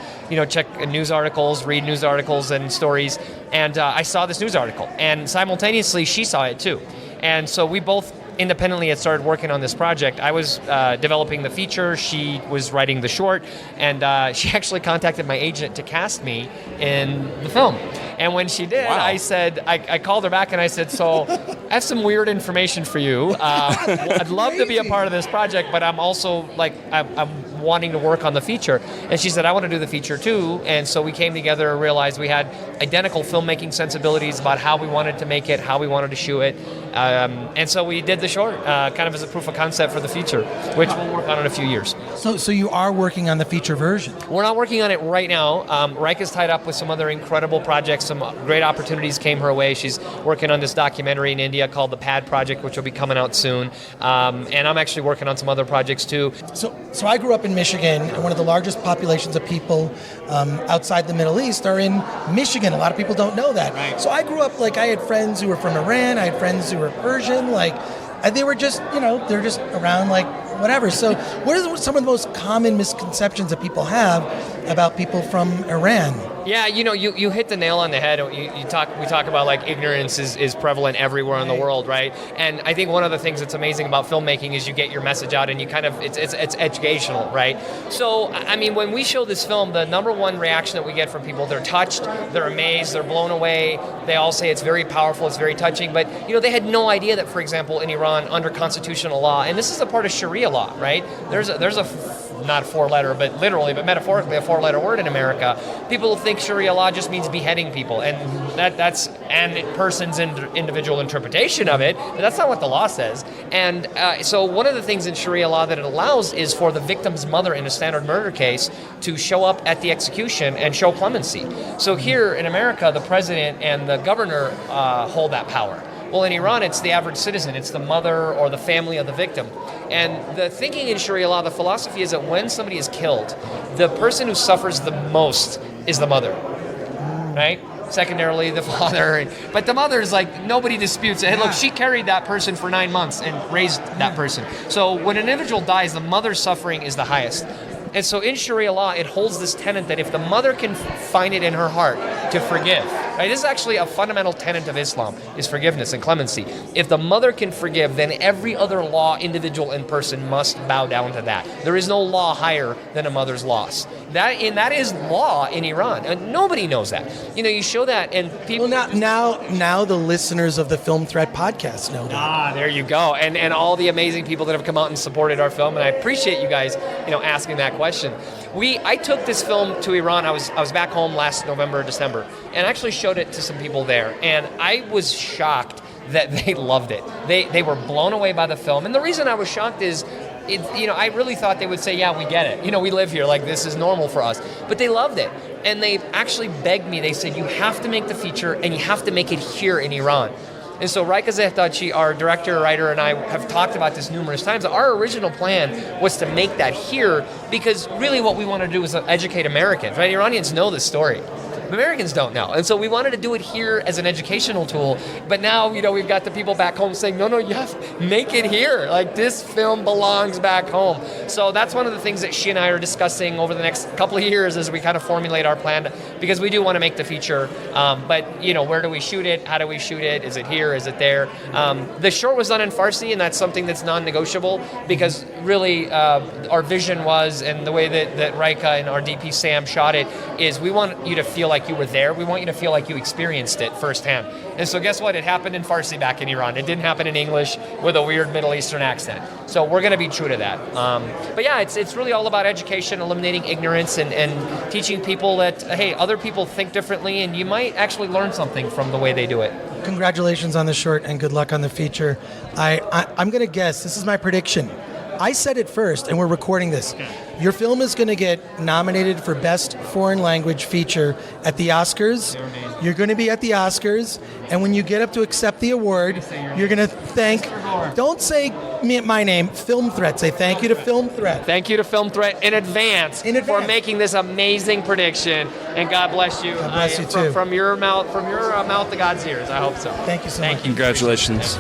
[SPEAKER 13] Check news articles, read news articles and stories, and I saw this news article, and simultaneously she saw it too. And so we both independently had started working on this project. I was developing the feature, she was writing the short, and she actually contacted my agent to cast me in the film. And when she did, I said, I called her back and I said, so I have some weird information for you. I'd love to be a part of this project, but I'm also I'm wanting to work on the feature. And she said, I want to do the feature too. And so we came together and realized we had identical filmmaking sensibilities about how we wanted to make it, how we wanted to shoot it. And so we did the short kind of as a proof of concept for the feature, which we'll work on in a few years.
[SPEAKER 1] So you are working on the feature version?
[SPEAKER 13] We're not working on it right now. Raika's tied up with some other incredible projects. Some great opportunities came her way. She's working on this documentary in India called The Pad Project, which will be coming out soon. And I'm actually working on some other projects too.
[SPEAKER 1] So I grew up in Michigan, and one of the largest populations of people outside the Middle East are in Michigan. A lot of people don't know that. Right. So I grew up, I had friends who were from Iran, I had friends who were Persian, they were just, they're just around whatever. So what are some of the most common misconceptions that people have about people from Iran?
[SPEAKER 13] Yeah, you hit the nail on the head. We talk about ignorance is prevalent everywhere in the world, right? And I think one of the things that's amazing about filmmaking is you get your message out and you kind of it's educational, right? So I mean, when we show this film, the number one reaction that we get from people, they're touched, they're amazed, they're blown away. They all say it's very powerful, it's very touching. But they had no idea that, for example, in Iran, under constitutional law, and this is a part of Sharia law, right? There's a not four-letter, but literally, but metaphorically, a four-letter word in America. People think Sharia law just means beheading people, and that's a person's individual interpretation of it, but that's not what the law says. And so one of the things in Sharia law that it allows is for the victim's mother in a standard murder case to show up at the execution and show clemency. So here in America, the president and the governor hold that power. Well, in Iran, it's the average citizen. It's the mother or the family of the victim. And the thinking in Sharia law, the philosophy is that when somebody is killed, the person who suffers the most is the mother, right? Secondarily, the father. But the mother is nobody disputes it. Hey, look, she carried that person for 9 months and raised that person. So when an individual dies, the mother's suffering is the highest. And so in Sharia law, it holds this tenet that if the mother can find it in her heart to forgive, right? This is actually a fundamental tenet of Islam, is forgiveness and clemency. If the mother can forgive, then every other law, individual and person, must bow down to that. There is no law higher than a mother's loss. That is law in Iran, and nobody knows that. You show that, and people.
[SPEAKER 1] Well, now the listeners of the Film Threat podcast know that.
[SPEAKER 13] There you go, and all the amazing people that have come out and supported our film, and I appreciate you guys, asking that question. I took this film to Iran. I was back home last November or December, and actually showed it to some people there, and I was shocked that they loved it. They were blown away by the film, and the reason I was shocked is, I really thought they would say, yeah, we get it. We live here, this is normal for us. But they loved it, and they actually begged me. They said, you have to make the feature, and you have to make it here in Iran. And so Raika Zehtabchi, our director, writer, and I have talked about this numerous times. Our original plan was to make that here because really what we want to do is educate Americans, right? Iranians know this story. Americans don't know. And so we wanted to do it here as an educational tool. But now, we've got the people back home saying, no, you have to make it here. This film belongs back home. So that's one of the things that she and I are discussing over the next couple of years as we kind of formulate our plan, because we do want to make the feature. But, where do we shoot it? How do we shoot it? Is it here? Is it there? The short was done in Farsi, and that's something that's non-negotiable because really our vision was, and the way that Raika and our DP Sam shot it, is we want you to feel like like you were there. We want you to feel like you experienced it firsthand. And so guess what? It happened in Farsi back in Iran. It didn't happen in English with a weird Middle Eastern accent. So we're going to be true to that. But yeah, it's really all about education, eliminating ignorance, and teaching people that, hey, other people think differently, and you might actually learn something from the way they do it.
[SPEAKER 1] Congratulations on the short and good luck on the feature. I'm going to guess, this is my prediction. I said it first, and we're recording this. Your film is going to get nominated for Best Foreign Language Feature at the Oscars. You're going to be at the Oscars, and when you get up to accept the award, you're going to thank, don't say my name, Film Threat. Say thank you to Film Threat.
[SPEAKER 13] Thank you to Film Threat in advance for making this amazing prediction, and God bless you.
[SPEAKER 1] God bless you too.
[SPEAKER 13] From your mouth to God's ears. I hope so.
[SPEAKER 1] Thank you so much.
[SPEAKER 2] Congratulations.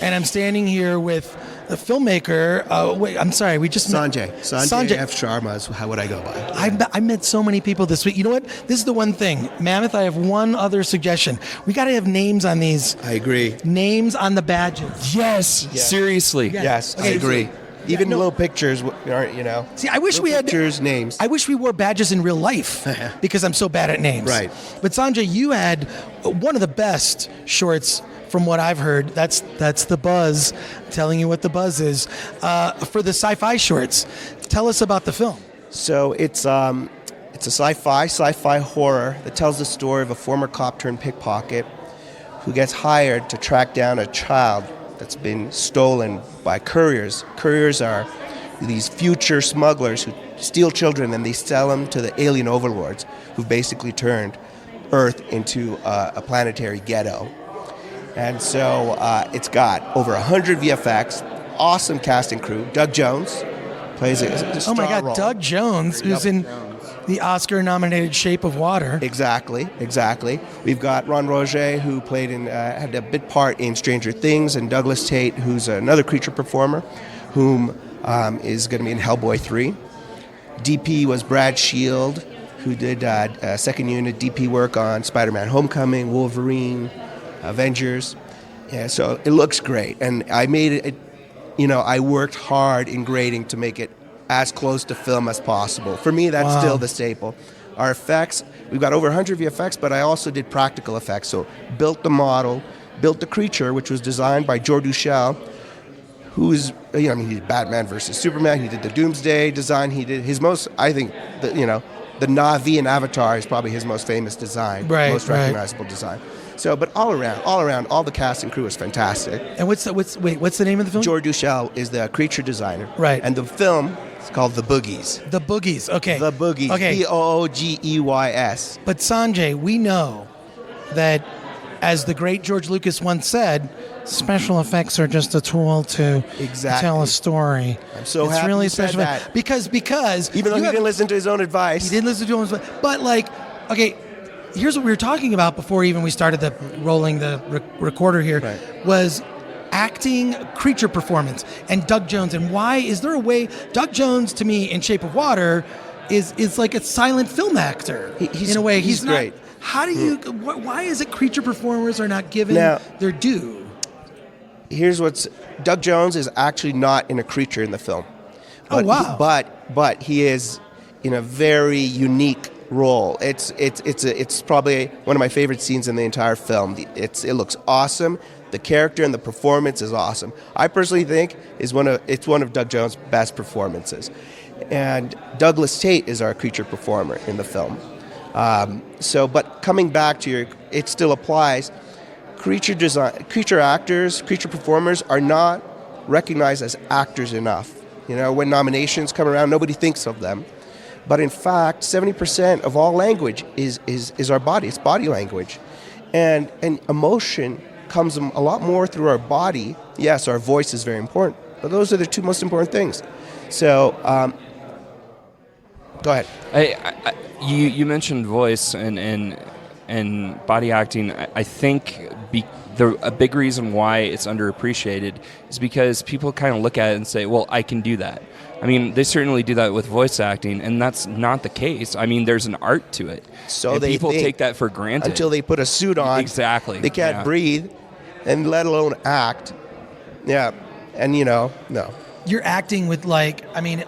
[SPEAKER 1] And I'm standing here with the filmmaker. Wait, I'm sorry. We just
[SPEAKER 14] Sanjay F. Sharma is how would I go by?
[SPEAKER 1] I met so many people this week. You know what? This is the one thing. Mammoth, I have one other suggestion. We got to have names on these.
[SPEAKER 14] I agree.
[SPEAKER 1] Names on the badges.
[SPEAKER 2] Yes. Seriously.
[SPEAKER 14] Yes,
[SPEAKER 1] Okay,
[SPEAKER 14] I agree. Even
[SPEAKER 1] no.
[SPEAKER 14] little pictures aren't,
[SPEAKER 1] See, I wish
[SPEAKER 14] little
[SPEAKER 1] we had
[SPEAKER 14] pictures, names.
[SPEAKER 1] I wish we wore badges in real life because I'm so bad at names.
[SPEAKER 14] Right.
[SPEAKER 1] But Sanjay, you had one of the best shorts from what I've heard. That's the buzz. I'm telling you what the buzz is for the sci-fi shorts. Tell us about the film.
[SPEAKER 14] So it's a sci-fi horror that tells the story of a former cop turned pickpocket who gets hired to track down a child that's been stolen by couriers. Couriers are these future smugglers who steal children and they sell them to the alien overlords who've basically turned Earth into a planetary ghetto. And so it's got over 100 VFX, awesome cast and crew. Doug Jones plays a star
[SPEAKER 1] Oh my God,
[SPEAKER 14] role.
[SPEAKER 1] Doug Jones, who's in the Oscar-nominated Shape of Water.
[SPEAKER 14] Exactly. We've got Ron Roget, who played had a bit part in Stranger Things, and Douglas Tate, who's another creature performer, whom is going to be in Hellboy 3. DP was Brad Shield, who did second unit DP work on Spider-Man: Homecoming, Wolverine, Avengers. Yeah, so it looks great, and I made it. I worked hard in grading to make it as close to film as possible. For me, that's still the staple. Our effects, we've got over 100 VFX, but I also did practical effects. So built the model, built the creature, which was designed by George Duchel, who's, he did Batman versus Superman. He did the Doomsday design. He did his most, I think, the Na'vi in Avatar is probably his most famous design, most recognizable design. So, but all around, all the cast and crew is fantastic.
[SPEAKER 1] And what's the name of the film?
[SPEAKER 14] George Duchel is the creature designer.
[SPEAKER 1] Right.
[SPEAKER 14] And the film is called The Boogeys.
[SPEAKER 1] The Boogeys, okay.
[SPEAKER 14] The Boogeys,
[SPEAKER 1] okay.
[SPEAKER 14] Boogeys.
[SPEAKER 1] But Sanjay, we know that, as the great George Lucas once said, special effects are just a tool to tell a story.
[SPEAKER 14] I'm so
[SPEAKER 1] it's
[SPEAKER 14] happy
[SPEAKER 1] really
[SPEAKER 14] you said
[SPEAKER 1] special
[SPEAKER 14] that.
[SPEAKER 1] because
[SPEAKER 14] even though he didn't listen to his own advice.
[SPEAKER 1] He didn't listen to his own advice. But okay, here's what we were talking about before even we started rolling the recorder here, was acting, creature performance, and Doug Jones. And why is there a way? Doug Jones, to me, in Shape of Water, is like a silent film actor. In a way, he's not,
[SPEAKER 14] great.
[SPEAKER 1] How do you? Why is it creature performers are not given their due?
[SPEAKER 14] Here's Doug Jones is actually not in a creature in the film. But but he is in a very unique role. It's probably one of my favorite scenes in the entire film. It looks awesome. The character and the performance is awesome. I personally think it's one of Doug Jones' best performances. And Douglas Tate is our creature performer in the film. But coming back to it still applies. Creature actors, creature performers are not recognized as actors enough. When nominations come around, nobody thinks of them. But in fact, 70% of all language is our body. It's body language. And emotion comes a lot more through our body. Yes, our voice is very important, but those are the two most important things. So, go ahead.
[SPEAKER 2] You mentioned voice and body acting. I think a big reason why it's underappreciated is because people kind of look at it and say, well, I can do that. I mean, they certainly do that with voice acting, and that's not the case. I mean, there's an art to it.
[SPEAKER 14] So
[SPEAKER 2] and people take that for granted.
[SPEAKER 14] Until they put a suit on.
[SPEAKER 2] Exactly.
[SPEAKER 14] They can't breathe, and let alone act. Yeah. And, no.
[SPEAKER 1] You're acting with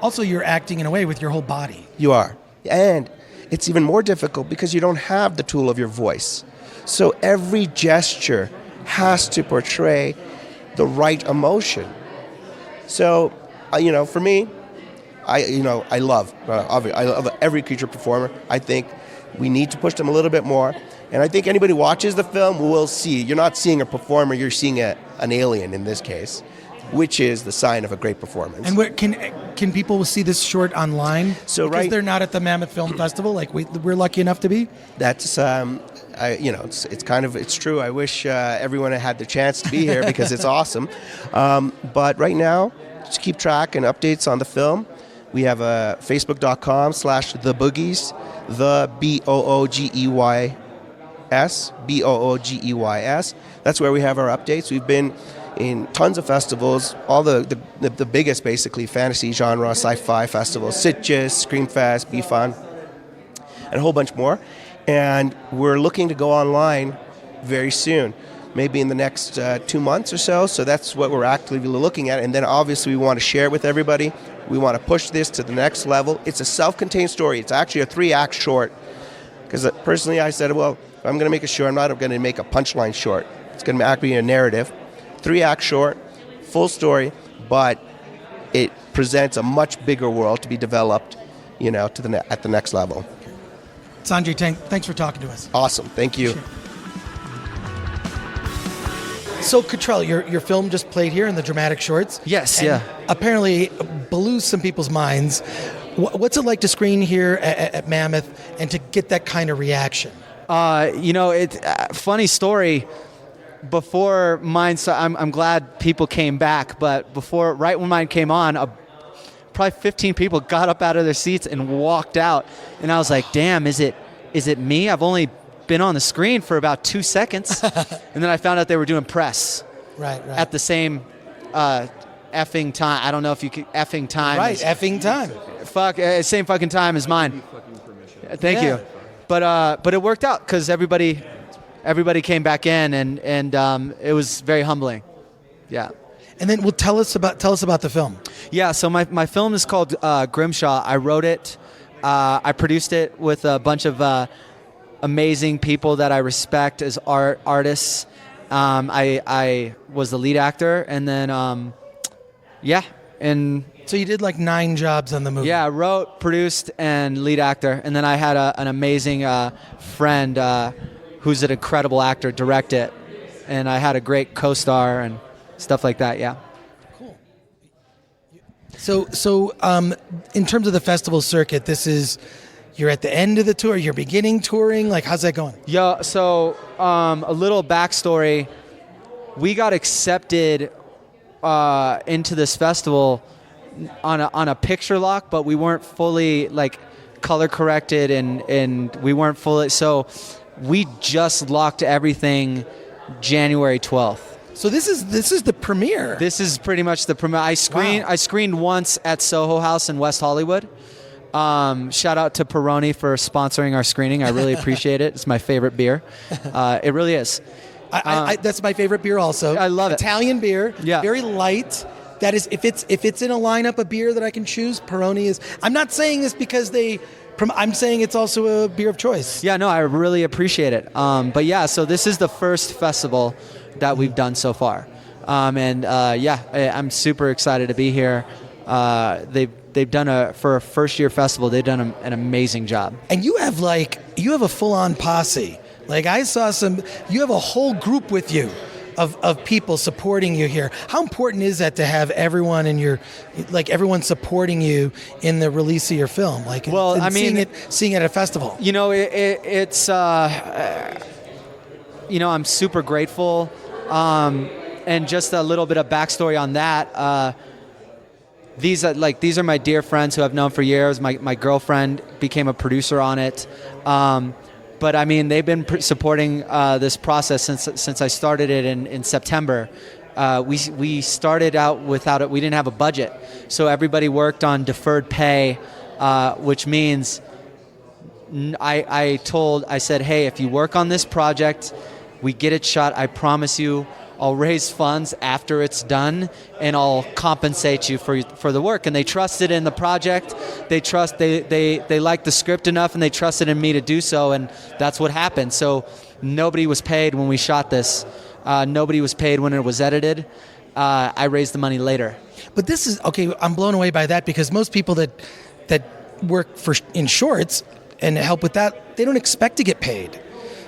[SPEAKER 1] also you're acting in a way with your whole body.
[SPEAKER 14] You are. And it's even more difficult because you don't have the tool of your voice. So every gesture has to portray the right emotion. So, for me, I love every creature performer. I think we need to push them a little bit more. And I think anybody who watches the film will see, you're not seeing a performer, you're seeing an alien in this case, which is the sign of a great performance.
[SPEAKER 1] And where can people see this short online?
[SPEAKER 14] So
[SPEAKER 1] because they're not at the Mammoth Film Festival, like we're lucky enough to be.
[SPEAKER 14] That's it's true. I wish everyone had the chance to be here because it's awesome. But right now, just keep track and updates on the film. We have a facebook.com/the Boogeys, the Boogeys. That's where we have our updates. We've been in tons of festivals, all the biggest, basically, fantasy genre, sci-fi festivals, Sitges, Screamfest, BFun, and a whole bunch more. And we're looking to go online very soon, maybe in the next 2 months or so. So that's what we're actively looking at. And then obviously we want to share it with everybody. We want to push this to the next level. It's a self-contained story. It's actually a 3-act short. Because personally I said, well, if I'm going to make a short, I'm not going to make a punchline short. It's going to be a narrative. 3-act short, full story, but it presents a much bigger world to be developed, at the next level.
[SPEAKER 1] Sanjay, thanks for talking to us.
[SPEAKER 14] Awesome. Thank you.
[SPEAKER 1] So, Cottrell, your film just played here in the dramatic shorts.
[SPEAKER 15] Yes,
[SPEAKER 1] and
[SPEAKER 15] yeah.
[SPEAKER 1] Apparently blew some people's minds. What's it like to screen here at Mammoth and to get that kind of reaction?
[SPEAKER 15] Funny story. Before mine, so I'm glad people came back, but right when mine came on, probably 15 people got up out of their seats and walked out, and I was like, "Damn, is it me? I've only been on the screen for about 2 seconds," and then I found out they were doing press,
[SPEAKER 1] right.
[SPEAKER 15] at the same effing time. I don't know if you could effing time.
[SPEAKER 1] Right, effing time.
[SPEAKER 15] Same fucking time as mine. Thank you, but it worked out because everybody came back in, and it was very humbling. Yeah.
[SPEAKER 1] And then, tell us about the film.
[SPEAKER 15] Yeah, so my film is called Grimshaw. I wrote it. I produced it with a bunch of amazing people that I respect as artists. I was the lead actor, and then and
[SPEAKER 1] so you did like 9 jobs on the movie.
[SPEAKER 15] Yeah, I wrote, produced, and lead actor, and then I had an amazing friend who's an incredible actor direct it, and I had a great co-star and stuff like that. Yeah.
[SPEAKER 1] Cool. So in terms of the festival circuit, you're at the end of the tour, you're beginning touring, like how's that going?
[SPEAKER 15] Yeah, so a little backstory. We got accepted into this festival on a picture lock, but we weren't fully like color corrected and we weren't fully, so we just locked everything January 12th.
[SPEAKER 1] So this is the premiere.
[SPEAKER 15] This is pretty much the premiere. I screened once at Soho House in West Hollywood. Shout out to Peroni for sponsoring our screening. I really appreciate it. It's my favorite beer. It really is.
[SPEAKER 1] That's my favorite beer also.
[SPEAKER 15] I love it.
[SPEAKER 1] Italian beer.
[SPEAKER 15] Yeah.
[SPEAKER 1] Very light. That is, if it's in a lineup of beer that I can choose, Peroni is. I'm not saying this because I'm saying it's also a beer of choice.
[SPEAKER 15] Yeah, no, I really appreciate it. But yeah, so this is the first festival that we've done so far. I'm super excited to be here. They've done for a first year festival, they've done an amazing job.
[SPEAKER 1] And you have a full-on posse. Like I saw you have a whole group with you of people supporting you here. How important is that to have everyone everyone supporting you in the release of your film? Seeing it at a festival.
[SPEAKER 15] It's I'm super grateful. And just a little bit of backstory on that. These are my dear friends who I've known for years. My girlfriend became a producer on it. But I mean, they've been supporting this process since I started it in September. We started out without it. We didn't have a budget, so everybody worked on deferred pay, which means I said, hey, if you work on this project, we get it shot. I promise you, I'll raise funds after it's done, and I'll compensate you for the work. And they trusted in the project. They liked the script enough, and they trusted in me to do so, and that's what happened. So nobody was paid when we shot this. Nobody was paid when it was edited. I raised the money later.
[SPEAKER 1] But this is okay. I'm blown away by that, because most people that work in shorts and help with that, they don't expect to get paid.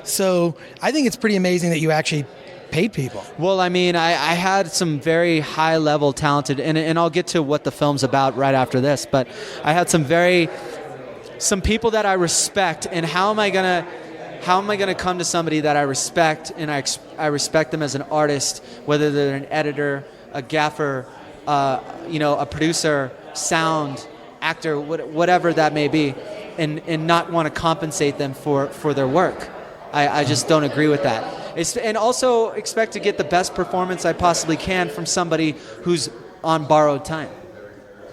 [SPEAKER 1] So I think it's pretty amazing that you actually paid people.
[SPEAKER 15] Well, I mean, I had some very high-level talented, and I'll get to what the film's about right after this, but I had some people that I respect, and how am I gonna come to somebody that I respect, and I respect them as an artist, whether they're an editor, a gaffer, a producer, sound, actor, whatever that may be, and not want to compensate them for their work. I just don't agree with that. And also expect to get the best performance I possibly can from somebody who's on borrowed time.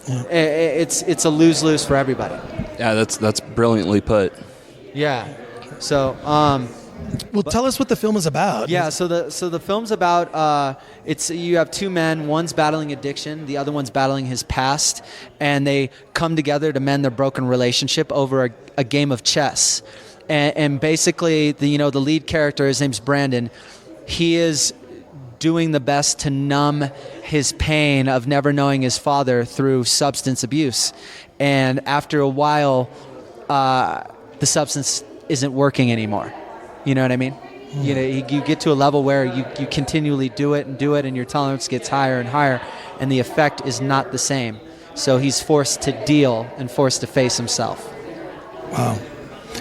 [SPEAKER 15] Yeah. It's a lose-lose for everybody.
[SPEAKER 2] Yeah, that's brilliantly put.
[SPEAKER 15] Yeah. So,
[SPEAKER 1] tell us what the film is about.
[SPEAKER 15] Yeah, so the film's about you have two men, one's battling addiction, the other one's battling his past, and they come together to mend their broken relationship over a game of chess. And basically, the lead character, his name's Brandon, he is doing the best to numb his pain of never knowing his father through substance abuse. And after a while, the substance isn't working anymore. You know what I mean? You get to a level where you continually do it, and your tolerance gets higher and higher, and the effect is not the same. So he's forced to deal and forced to face himself.
[SPEAKER 1] Wow.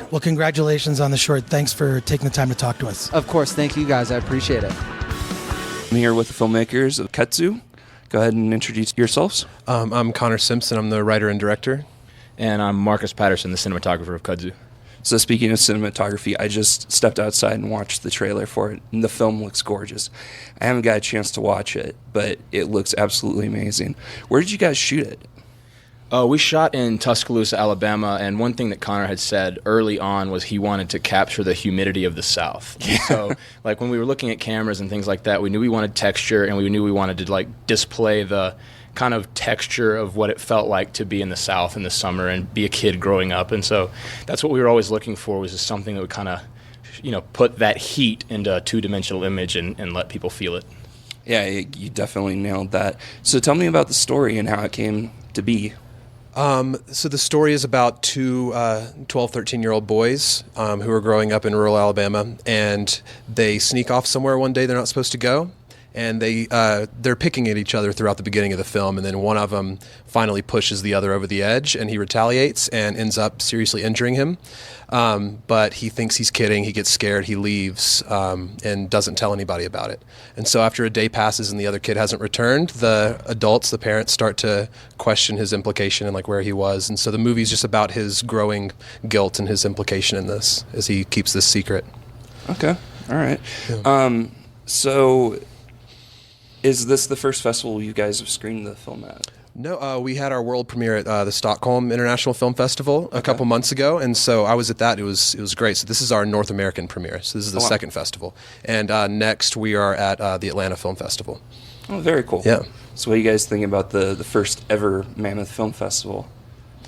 [SPEAKER 1] Well, congratulations on the short. Thanks for taking the time to talk to us.
[SPEAKER 15] Of course. Thank you, guys. I appreciate it.
[SPEAKER 2] I'm here with the filmmakers of Kudzu. Go ahead and introduce yourselves.
[SPEAKER 16] I'm Connor Simpson. I'm the writer and director.
[SPEAKER 17] And I'm Marcus Patterson, the cinematographer of Kudzu.
[SPEAKER 2] So speaking of cinematography, I just stepped outside and watched the trailer for it, and the film looks gorgeous. I haven't got a chance to watch it, but it looks absolutely amazing. Where did you guys shoot it?
[SPEAKER 17] We shot in Tuscaloosa, Alabama, and one thing that Connor had said early on was he wanted to capture the humidity of the South. Yeah. So, like, when we were looking at cameras and things like that, we knew we wanted texture, and we knew we wanted to, like, display the kind of texture of what it felt like to be in the South in the summer and be a kid growing up. And so that's what we were always looking for, was just something that would kind of, put that heat into a two-dimensional image and let people feel it.
[SPEAKER 2] Yeah, you definitely nailed that. So tell me about the story and how it came to be.
[SPEAKER 16] So the story is about two 12, 13-year-old boys who are growing up in rural Alabama, and they sneak off somewhere one day they're not supposed to go, and they're picking at each other throughout the beginning of the film, and then one of them finally pushes the other over the edge, and he retaliates and ends up seriously injuring him. But he thinks he's kidding. He gets scared. He leaves and doesn't tell anybody about it. And so after a day passes and the other kid hasn't returned, the adults, the parents, start to question his implication and like where he was. And so the movie's just about his growing guilt and his implication in this as he keeps this secret.
[SPEAKER 2] Okay. All right. Yeah. So is this the first festival you guys have screened the film at?
[SPEAKER 16] No, we had our world premiere at the Stockholm International Film Festival a couple months ago, and so I was at that. It was great. So this is our North American premiere. So this is the second festival, and next we are at the Atlanta Film Festival.
[SPEAKER 2] Oh, very cool.
[SPEAKER 16] Yeah.
[SPEAKER 2] So what do you guys think about the first ever Mammoth Film Festival?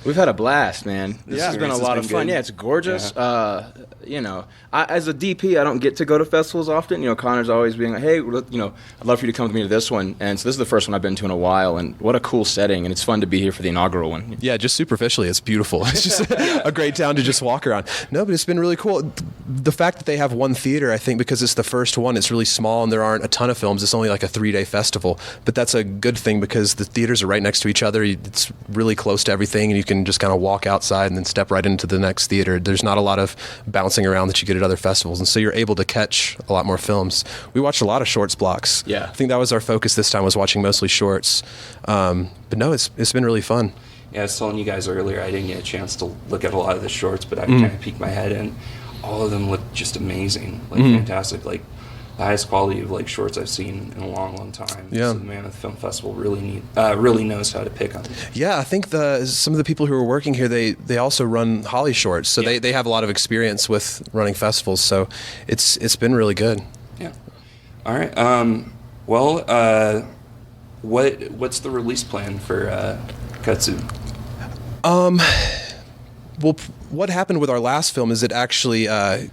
[SPEAKER 17] We've had a blast, man. This has been a lot of fun.
[SPEAKER 2] Good.
[SPEAKER 17] Yeah, it's gorgeous. Yeah. As a DP, I don't get to go to festivals often. Connor's always being like, hey, I'd love for you to come with me to this one. And so this is the first one I've been to in a while, and what a cool setting, and it's fun to be here for the inaugural one.
[SPEAKER 16] Yeah, just superficially, it's beautiful. It's just a great town to just walk around. No, but it's been really cool. The fact that they have one theater, I think, because it's the first one, it's really small, and there aren't a ton of films. It's only like a 3-day festival. But that's a good thing because the theaters are right next to each other. It's really close to everything, and you can just kind of walk outside and then step right into the next theater. There's not a lot of bouncing around that you get at other festivals, and so you're able to catch a lot more films. We watched a lot of shorts blocks.
[SPEAKER 17] Yeah,
[SPEAKER 16] I think that was our focus this time, was watching mostly shorts. But no, it's been really fun.
[SPEAKER 2] Yeah, I was telling you guys earlier, I didn't get a chance to look at a lot of the shorts, but I kind of peeked my head in. All of them look just amazing, fantastic, like the highest quality of like shorts I've seen in a long, long time.
[SPEAKER 16] Yeah.
[SPEAKER 2] So the Mammoth Film Festival really knows how to pick on.
[SPEAKER 16] Yeah, I think some of the people who are working here, they also run Holly shorts, so they have a lot of experience with running festivals. So it's been really good.
[SPEAKER 2] Yeah. All right. Well, what's the release plan for Kudzu?
[SPEAKER 16] Well, what happened with our last film is it actually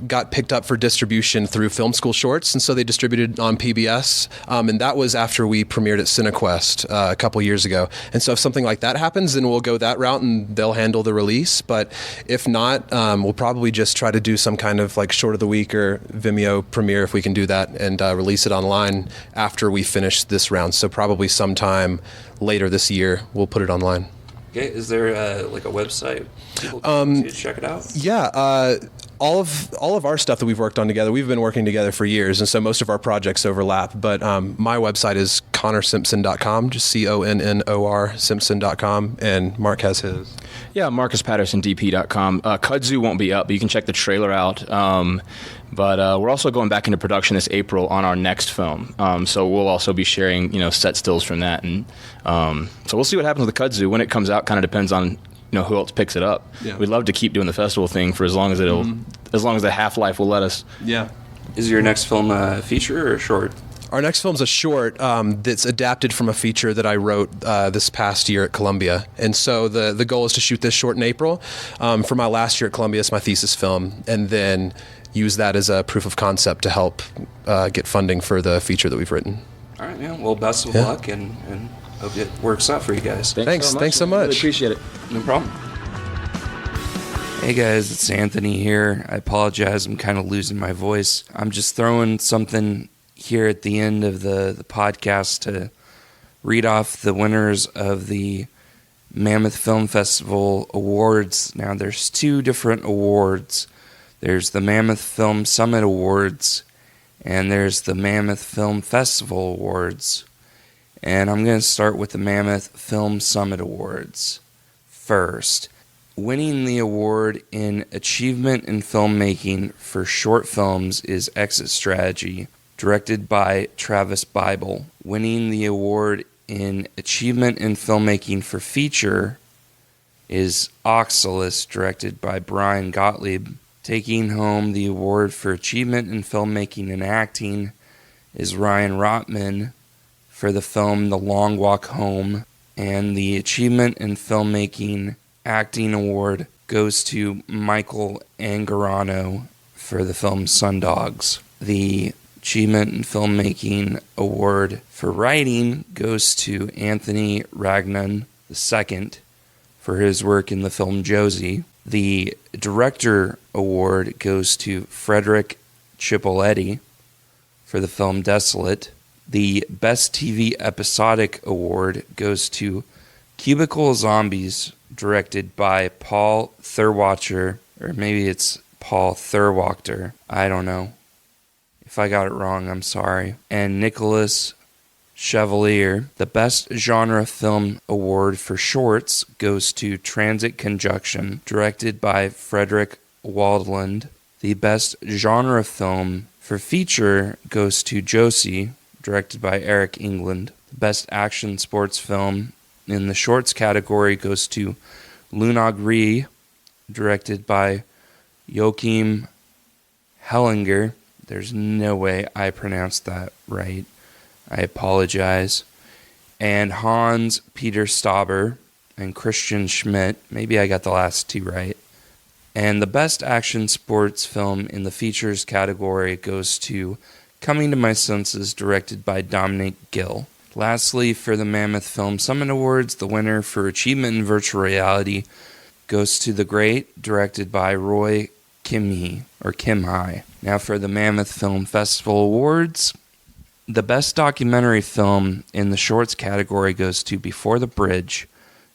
[SPEAKER 16] got picked up for distribution through Film School Shorts, and so they distributed on PBS, and that was after we premiered at CineQuest a couple years ago. And so if something like that happens, then we'll go that route and they'll handle the release. But if not, we'll probably just try to do some kind of like short of the week or Vimeo premiere if we can do that, and release it online after we finish this round. So probably sometime later this year, we'll put it online.
[SPEAKER 2] Okay, is there like a website people can check it out?
[SPEAKER 16] Yeah, all of our stuff that we've worked on together, we've been working together for years, and so most of our projects overlap. But my website is ConnorSimpson.com, just CONNOR Simpson.com, and Mark has his.
[SPEAKER 17] Yeah, MarcusPattersonDP.com. Kudzu won't be up, but you can check the trailer out. But we're also going back into production this April on our next film. So we'll also be sharing, set stills from that. And so we'll see what happens with the Kudzu. When it comes out kind of depends on, who else picks it up. Yeah. We'd love to keep doing the festival thing for as long as as long as the half-life will let us.
[SPEAKER 16] Yeah.
[SPEAKER 2] Is your next film a feature or a short?
[SPEAKER 16] Our next film's a short that's adapted from a feature that I wrote this past year at Columbia. And so the goal is to shoot this short in April. For my last year at Columbia, it's my thesis film, and then use that as a proof of concept to help get funding for the feature that we've written.
[SPEAKER 2] All right, man. Well, best of luck, and hope it works out for you guys.
[SPEAKER 16] Thanks so much.
[SPEAKER 17] Really appreciate it.
[SPEAKER 2] No problem. Hey guys, it's Anthony here. I apologize, I'm kind of losing my voice. I'm just throwing something here at the end of the podcast to read off the winners of the Mammoth Film Festival awards. Now, there's two different awards. There's the Mammoth Film Summit Awards, and there's the Mammoth Film Festival Awards. And I'm going to start with the Mammoth Film Summit Awards first. Winning the award in Achievement in Filmmaking for short films is Exit Strategy, directed by Travis Bible. Winning the award in Achievement in Filmmaking for feature is Oxalis, directed by Brian Gottlieb. Taking home the award for Achievement in Filmmaking and Acting is Ryan Rotman for the film The Long Walk Home, and the Achievement in Filmmaking Acting Award goes to Michael Angarano for the film Sundogs. The Achievement in Filmmaking Award for Writing goes to Anthony Ragnan II for his work in the film Josie. The Director Award goes to Frederick Cipoletti for the film Desolate. The Best TV Episodic Award goes to Cubicle Zombies, directed by Paul Thurwacher, or maybe it's Paul Thurwachter. I don't know. If I got it wrong, I'm sorry. And Nicholas Chevalier. The Best Genre Film Award for Shorts goes to Transit Conjunction, directed by Frederick Waldland. The Best Genre Film for Feature goes to Josie, directed by Eric England. The Best Action Sports Film in the Shorts category goes to Lunagri, directed by Joachim Hellinger. There's no way I pronounced that right. I apologize. And Hans Peter Stauber and Christian Schmidt. Maybe I got the last two right. And the Best Action Sports Film in the Features category goes to Coming to My Senses, directed by Dominic Gill. Lastly, for the Mammoth Film Summit Awards, the winner for Achievement in Virtual Reality goes to The Great, directed by Roy Kimhai. Now for the Mammoth Film Festival Awards, the Best Documentary Film in the Shorts category goes to Before the Bridge,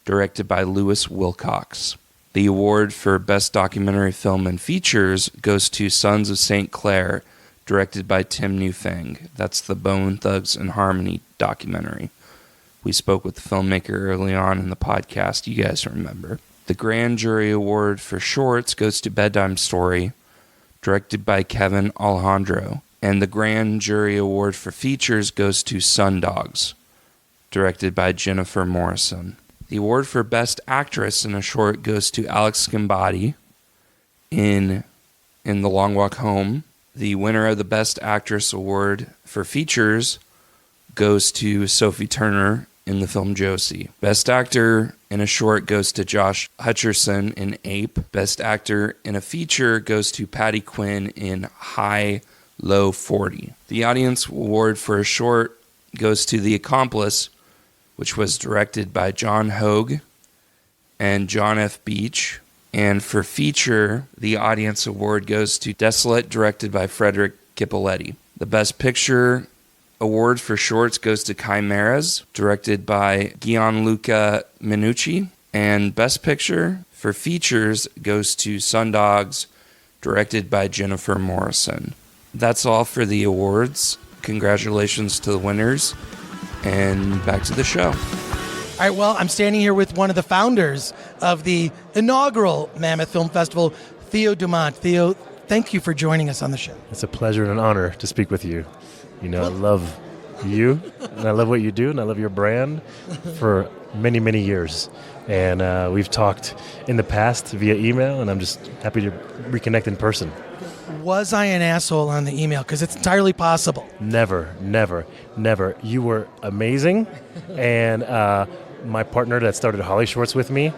[SPEAKER 2] directed by Lewis Wilcox. The award for Best Documentary Film in Features goes to Sons of St. Clair, directed by Tim Newfang. That's the Bone Thugs and Harmony documentary. We spoke with the filmmaker early on in the podcast, you guys remember. The Grand Jury Award for Shorts goes to Bedtime Story, directed by Kevin Alejandro. And the Grand Jury Award for Features goes to Sundogs, directed by Jennifer Morrison. The award for Best Actress in a Short goes to Alex Gambati in The Long Walk Home. The winner of the Best Actress Award for Features goes to Sophie Turner in the film Josie. Best Actor in a Short goes to Josh Hutcherson in Ape. Best Actor in a Feature goes to Patty Quinn in High Low 40. The Audience Award for a Short goes to The Accomplice, which was directed by John Hogue and John F. Beach. And for Feature, the Audience Award goes to Desolate, directed by Frederick Cappelletti. The Best Picture Award for Shorts goes to Chimeras, directed by Gianluca Minucci. And Best Picture for Features goes to Sundogs, directed by Jennifer Morrison. That's all for the awards. Congratulations to the winners. And back to the show.
[SPEAKER 1] All right, well, I'm standing here with one of the founders of the inaugural Mammoth Film Festival, Theo Dumont. Theo, thank you for joining us on the show.
[SPEAKER 18] It's a pleasure and an honor to speak with you. You know, I love you, and I love what you do, and I love your brand for many, many years. And we've talked in the past via email, and I'm just happy to reconnect in person.
[SPEAKER 1] Was I an asshole on the email? Because it's entirely possible.
[SPEAKER 18] Never, never, never. You were amazing, and my partner that started Holly Shorts with me,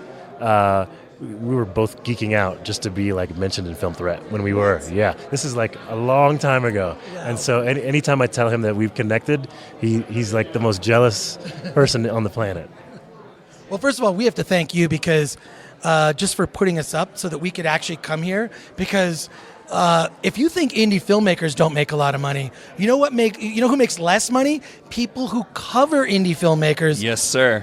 [SPEAKER 18] we were both geeking out just to be like mentioned in Film Threat when we were. Yeah, this is like a long time ago. And so anytime I tell him that we've connected, he's like the most jealous person on the planet.
[SPEAKER 1] Well, first of all, we have to thank you because just for putting us up so that we could actually come here. Because if you think indie filmmakers don't make a lot of money, you know who makes less money? People who cover indie filmmakers.
[SPEAKER 2] Yes, sir.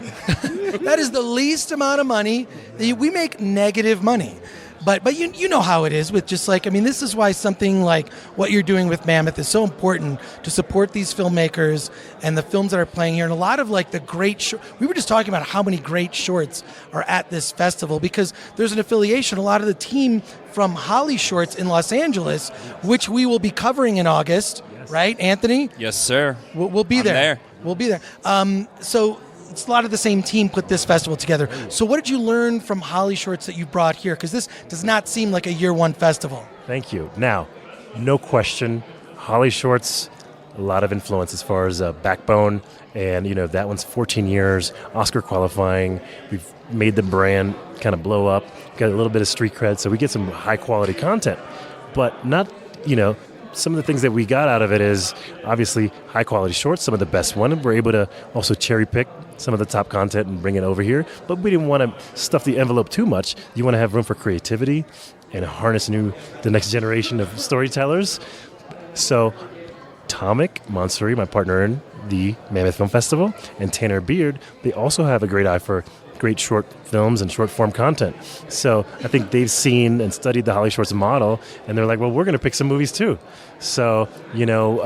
[SPEAKER 1] That is the least amount of money. We make negative money. But you know how it is with just like, I mean, this is why something like what you're doing with Mammoth is so important to support these filmmakers and the films that are playing here. And a lot of like the great, we were just talking about how many great shorts are at this festival because there's an affiliation. A lot of the team from Holly Shorts in Los Angeles, which we will be covering in August, right, Anthony?
[SPEAKER 2] Yes, sir.
[SPEAKER 1] We'll be there. We'll be there. So it's a lot of the same team put this festival together. So what did you learn from Holly Shorts that you brought here? Because this does not seem like a year one festival.
[SPEAKER 18] Thank you. Now, no question, Holly Shorts, a lot of influence as far as Backbone. And, you know, that one's 14 years, Oscar qualifying. We've made the brand kind of blow up, got a little bit of street cred, so we get some high quality content. But not, you know, some of the things that we got out of it is obviously high quality shorts, some of the best ones. We're able to also cherry pick some of the top content and bring it over here. But we didn't want to stuff the envelope too much. You want to have room for creativity and harness the next generation of storytellers. So Tomic Mansuri, my partner in the Mammoth Film Festival, and Tanner Beard, they also have a great eye for great short films and short form content. So I think they've seen and studied the Holly Shorts model, and they're like, well, we're going to pick some movies too. So, you know,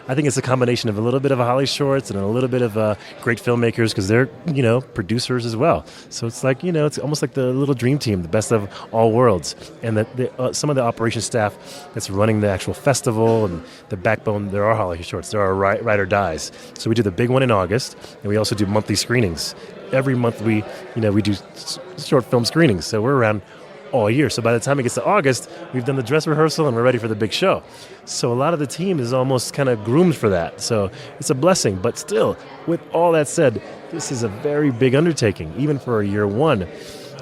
[SPEAKER 18] I think it's a combination of a little bit of a Holly Shorts and a little bit of great filmmakers because they're, you know, producers as well. So it's like, you know, it's almost like the little dream team, the best of all worlds. And some of the operations staff that's running the actual festival and the backbone, there are Holly Shorts. There are ride or dies. So we do the big one in August, and we also do monthly screenings. Every month we do short film screenings. So we're around all year. So by the time it gets to August, we've done the dress rehearsal and we're ready for the big show. So a lot of the team is almost kind of groomed for that. So it's a blessing. But still, with all that said, this is a very big undertaking, even for a year one.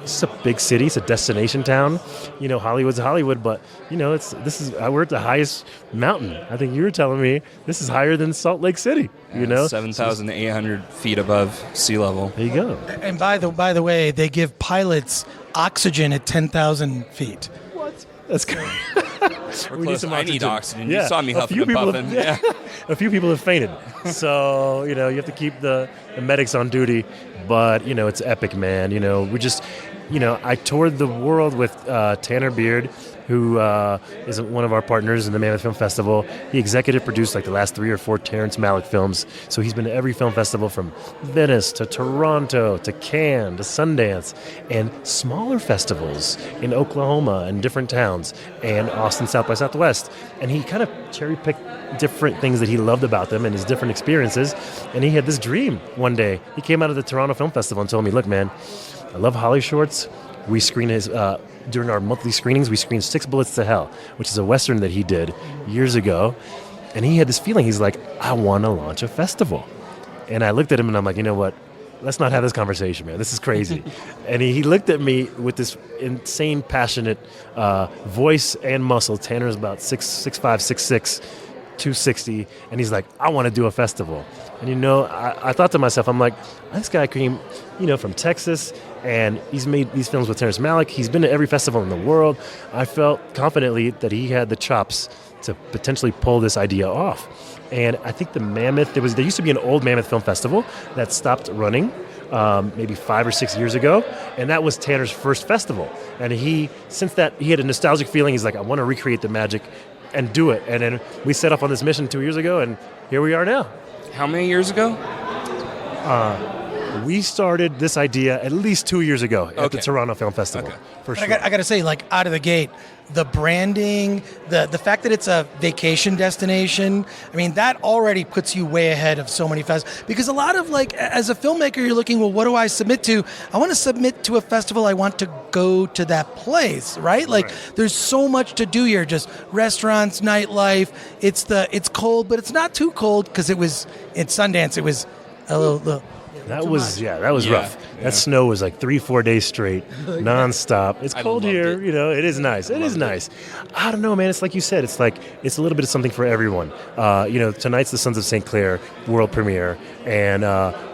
[SPEAKER 18] It's a big city. It's a destination town. You know, Hollywood's Hollywood, but you know, we're at the highest mountain. I think you were telling me this is higher than Salt Lake City. You know,
[SPEAKER 2] 7,800 feet above sea level.
[SPEAKER 18] There you go.
[SPEAKER 1] And by the way, they give pilots oxygen at 10,000 feet.
[SPEAKER 18] What? That's great.
[SPEAKER 2] We need some oxygen. I need oxygen.
[SPEAKER 18] Yeah.
[SPEAKER 2] You saw me huffing and puffing.
[SPEAKER 18] A few people have fainted. So, you know, you have to keep the medics on duty. But, you know, it's epic, man. You know, I toured the world with Tanner Beard, who is one of our partners in the Mammoth Film Festival. He executive produced like the last 3 or 4 Terrence Malick films. So he's been to every film festival from Venice to Toronto to Cannes to Sundance and smaller festivals in Oklahoma and different towns and Austin, South by Southwest. And he kind of cherry-picked different things that he loved about them and his different experiences. And he had this dream one day. He came out of the Toronto Film Festival and told me, look, man, I love Holly Shorts. We screen his... during our monthly screenings, we screened 6 Bullets to Hell, which is a Western that he did years ago. And he had this feeling, he's like, I want to launch a festival. And I looked at him and I'm like, you know what? Let's not have this conversation, man. This is crazy. And he looked at me with this insane, passionate voice and muscle. Tanner's about 6'5", 6'6", 260, and he's like, I want to do a festival. And I thought to myself, I'm like, this guy came, from Texas, and he's made these films with Terrence Malick. He's been to every festival in the world. I felt confidently that he had the chops to potentially pull this idea off. And I think the Mammoth, there used to be an old Mammoth Film Festival that stopped running maybe 5 or 6 years ago, and that was Tanner's first festival. And since that, he had a nostalgic feeling. He's like, I want to recreate the magic and do it. And then we set off on this mission 2 years ago, and here we are now.
[SPEAKER 2] How many years ago?
[SPEAKER 18] We started this idea at least 2 years ago at the Toronto Film Festival. For sure.
[SPEAKER 1] I got to say, like, out of the gate, the branding, the fact that it's a vacation destination, I mean, that already puts you way ahead of so many festivals. Because a lot of, like, as a filmmaker, you're looking, well, what do I submit to? I want to submit to a festival. I want to go to that place, right? Like, there's so much to do here. Just restaurants, nightlife. It's cold, but it's not too cold because it's Sundance. It was a little
[SPEAKER 18] That was rough.
[SPEAKER 2] Yeah.
[SPEAKER 18] That snow was like 3-4 days straight, nonstop. It's cold here, It is nice. It is nice. I don't know, man. It's like you said. It's a little bit of something for everyone. Tonight's the Sons of St. Clair world premiere, and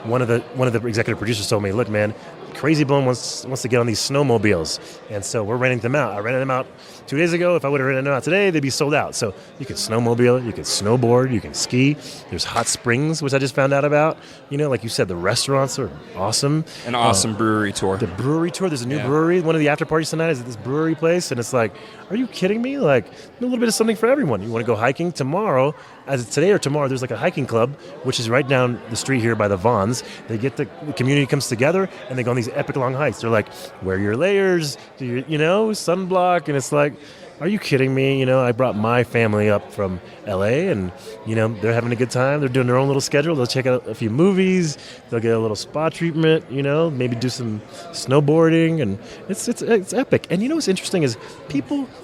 [SPEAKER 18] one of the executive producers told me, "Look, man, Crazy Bone wants to get on these snowmobiles, and so we're renting them out. I rented them out 2 days ago. If I would have rented them out today, they'd be sold out. So you can snowmobile, you can snowboard, you can ski. There's hot springs, which I just found out about. Like you said, the restaurants are awesome.
[SPEAKER 2] An awesome brewery tour.
[SPEAKER 18] The brewery tour. There's a new brewery. One of the after parties tonight is at this brewery place, and it's like, are you kidding me? Like a little bit of something for everyone. You want to go hiking tomorrow? As today or tomorrow, there's like a hiking club, which is right down the street here by the Vons. The community comes together and they go on these epic long hikes. They're like, wear your layers, sunblock, and it's like, are you kidding me? I brought my family up from LA, and they're having a good time. They're doing their own little schedule. They'll check out a few movies. They'll get a little spa treatment. Maybe do some snowboarding, and it's epic. And what's interesting is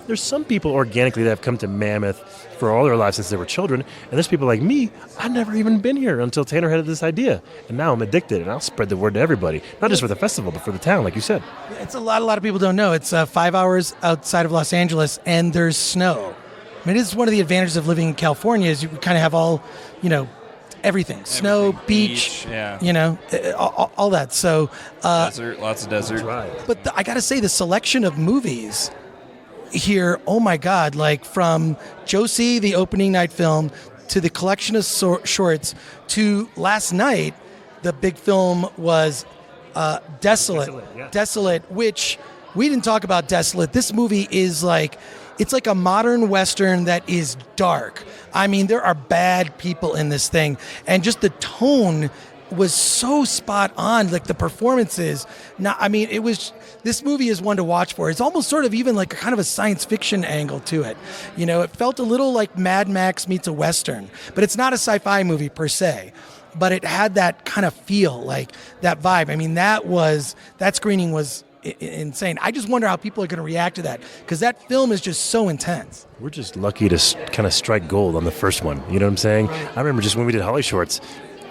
[SPEAKER 18] there's some people organically that have come to Mammoth for all their lives since they were children, and there's people like me. I've never even been here until Tanner had this idea, and now I'm addicted, and I'll spread the word to everybody, not just for the festival, but for the town, like you said.
[SPEAKER 1] It's a lot of people don't know. It's 5 hours outside of Los Angeles, and there's snow. I mean, it is one of the advantages of living in California is you kind of have all, everything. Snow, beach, all that. So
[SPEAKER 2] desert, lots of desert.
[SPEAKER 1] But I got to say, the selection of movies here, oh my God, like from Josie, the opening night film, to the collection of shorts, to last night, the big film was Desolate, which we didn't talk about. Desolate. This movie is it's like a modern Western that is dark. I mean, there are bad people in this thing, and just the tone was so spot on. Like the performances. This movie is one to watch for. It's almost sort of even like a kind of a science fiction angle to it. It felt a little like Mad Max meets a Western, but it's not a sci-fi movie per se. But it had that kind of feel, like that vibe. I mean, that screening was insane. I just wonder how people are going to react to that, because that film is just so intense.
[SPEAKER 18] We're just lucky to kind of strike gold on the first one. You know what I'm saying? I remember just when we did Holly Shorts,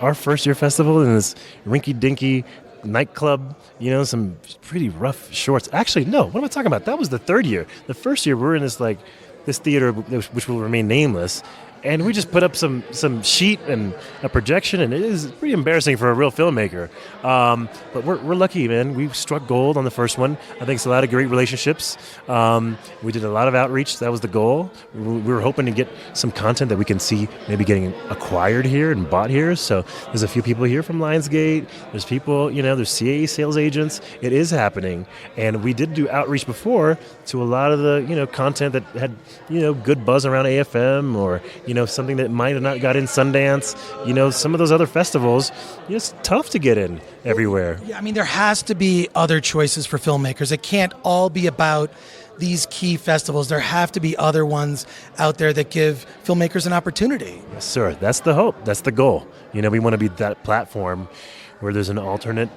[SPEAKER 18] our first year festival in this rinky-dinky nightclub, some pretty rough shorts. Actually, no, what am I talking about? That was the third year. The first year, we were in this theater, which will remain nameless, and we just put up some sheet and a projection, and it is pretty embarrassing for a real filmmaker. But we're lucky, man. We struck gold on the first one. I think it's a lot of great relationships. We did a lot of outreach. That was the goal. We were hoping to get some content that we can see maybe getting acquired here and bought here. So there's a few people here from Lionsgate. There's people, there's CAA sales agents. It is happening. And we did do outreach before to a lot of the, content that had, good buzz around AFM or, something that might have not got in Sundance. Some of those other festivals, it's tough to get in everywhere.
[SPEAKER 1] Yeah, I mean, there has to be other choices for filmmakers. It can't all be about these key festivals. There have to be other ones out there that give filmmakers an opportunity.
[SPEAKER 18] Yes, sir. That's the hope. That's the goal. We want to be that platform where there's an alternate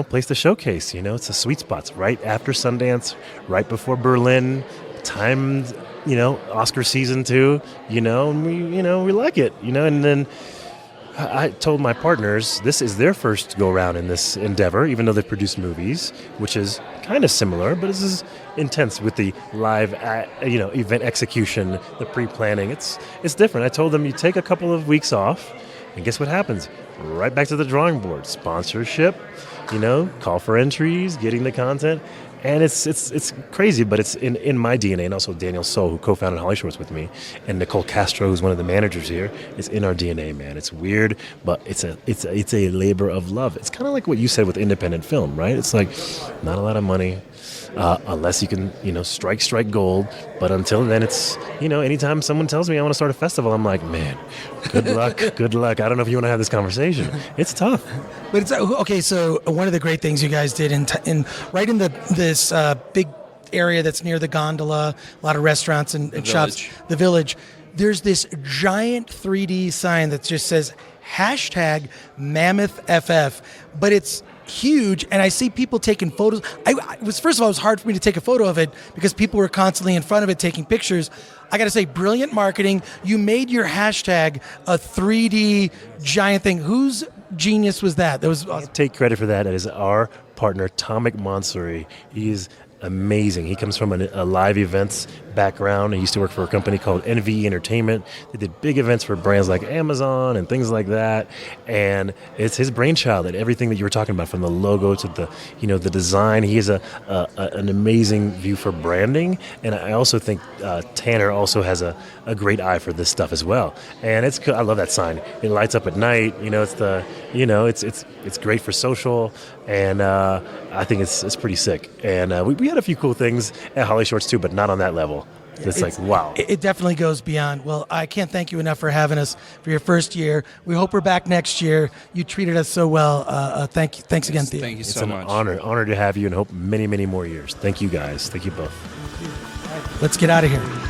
[SPEAKER 18] place to showcase. It's a sweet spot. It's right after Sundance, right before Berlin, timed, Oscar season too, and we like it, and then I told my partners this is their first go around in this endeavor, even though they've produced movies, which is kind of similar, but this is intense with the live, event execution, the pre-planning. It's different. I told them you take a couple of weeks off, and guess what happens? Right back to the drawing board. Sponsorship, call for entries, getting the content. And it's crazy, but it's in my DNA, and also Daniel Soul, who co-founded Holly Shorts with me, and Nicole Castro, who's one of the managers here. It's in our DNA, man. It's weird, but it's a labor of love. It's kind of like what you said with independent film, right? It's like not a lot of money, unless you can strike gold. But until then, it's anytime someone tells me I want to start a festival, I'm like, man, good luck, good luck. I don't know if you want to have this conversation. It's tough.
[SPEAKER 1] But it's okay. So one of the great things you guys did in this big area that's near the gondola, a lot of restaurants and shops, the Village. There's this giant 3D sign that just says #MammothFF, but it's huge, and I see people taking photos. First of all, it was hard for me to take a photo of it because people were constantly in front of it taking pictures. I got to say, brilliant marketing. You made your hashtag a 3D giant thing. Whose genius was that? That was awesome.
[SPEAKER 18] Take credit for that. That is our partner, Tomic Mansouri. He's amazing. He comes from a live events background. He used to work for a company called NVE Entertainment. They did big events for brands like Amazon and things like that. And it's his brainchild. And everything that you were talking about, from the logo to the design, he has an amazing view for branding. And I also think Tanner also has a great eye for this stuff as well. And I love that sign. It lights up at night. It's great for social. And I think it's pretty sick. And we had a few cool things at Holly Shorts too, but not on that level. It's like, wow.
[SPEAKER 1] It definitely goes beyond. Well, I can't thank you enough for having us for your first year. We hope we're back next year. You treated us so well. Thank you. Thanks again, Theo.
[SPEAKER 2] Thank you so much.
[SPEAKER 18] It's an honor to have you, and hope many, many more years. Thank you guys. Thank you both.
[SPEAKER 1] Let's get out of here.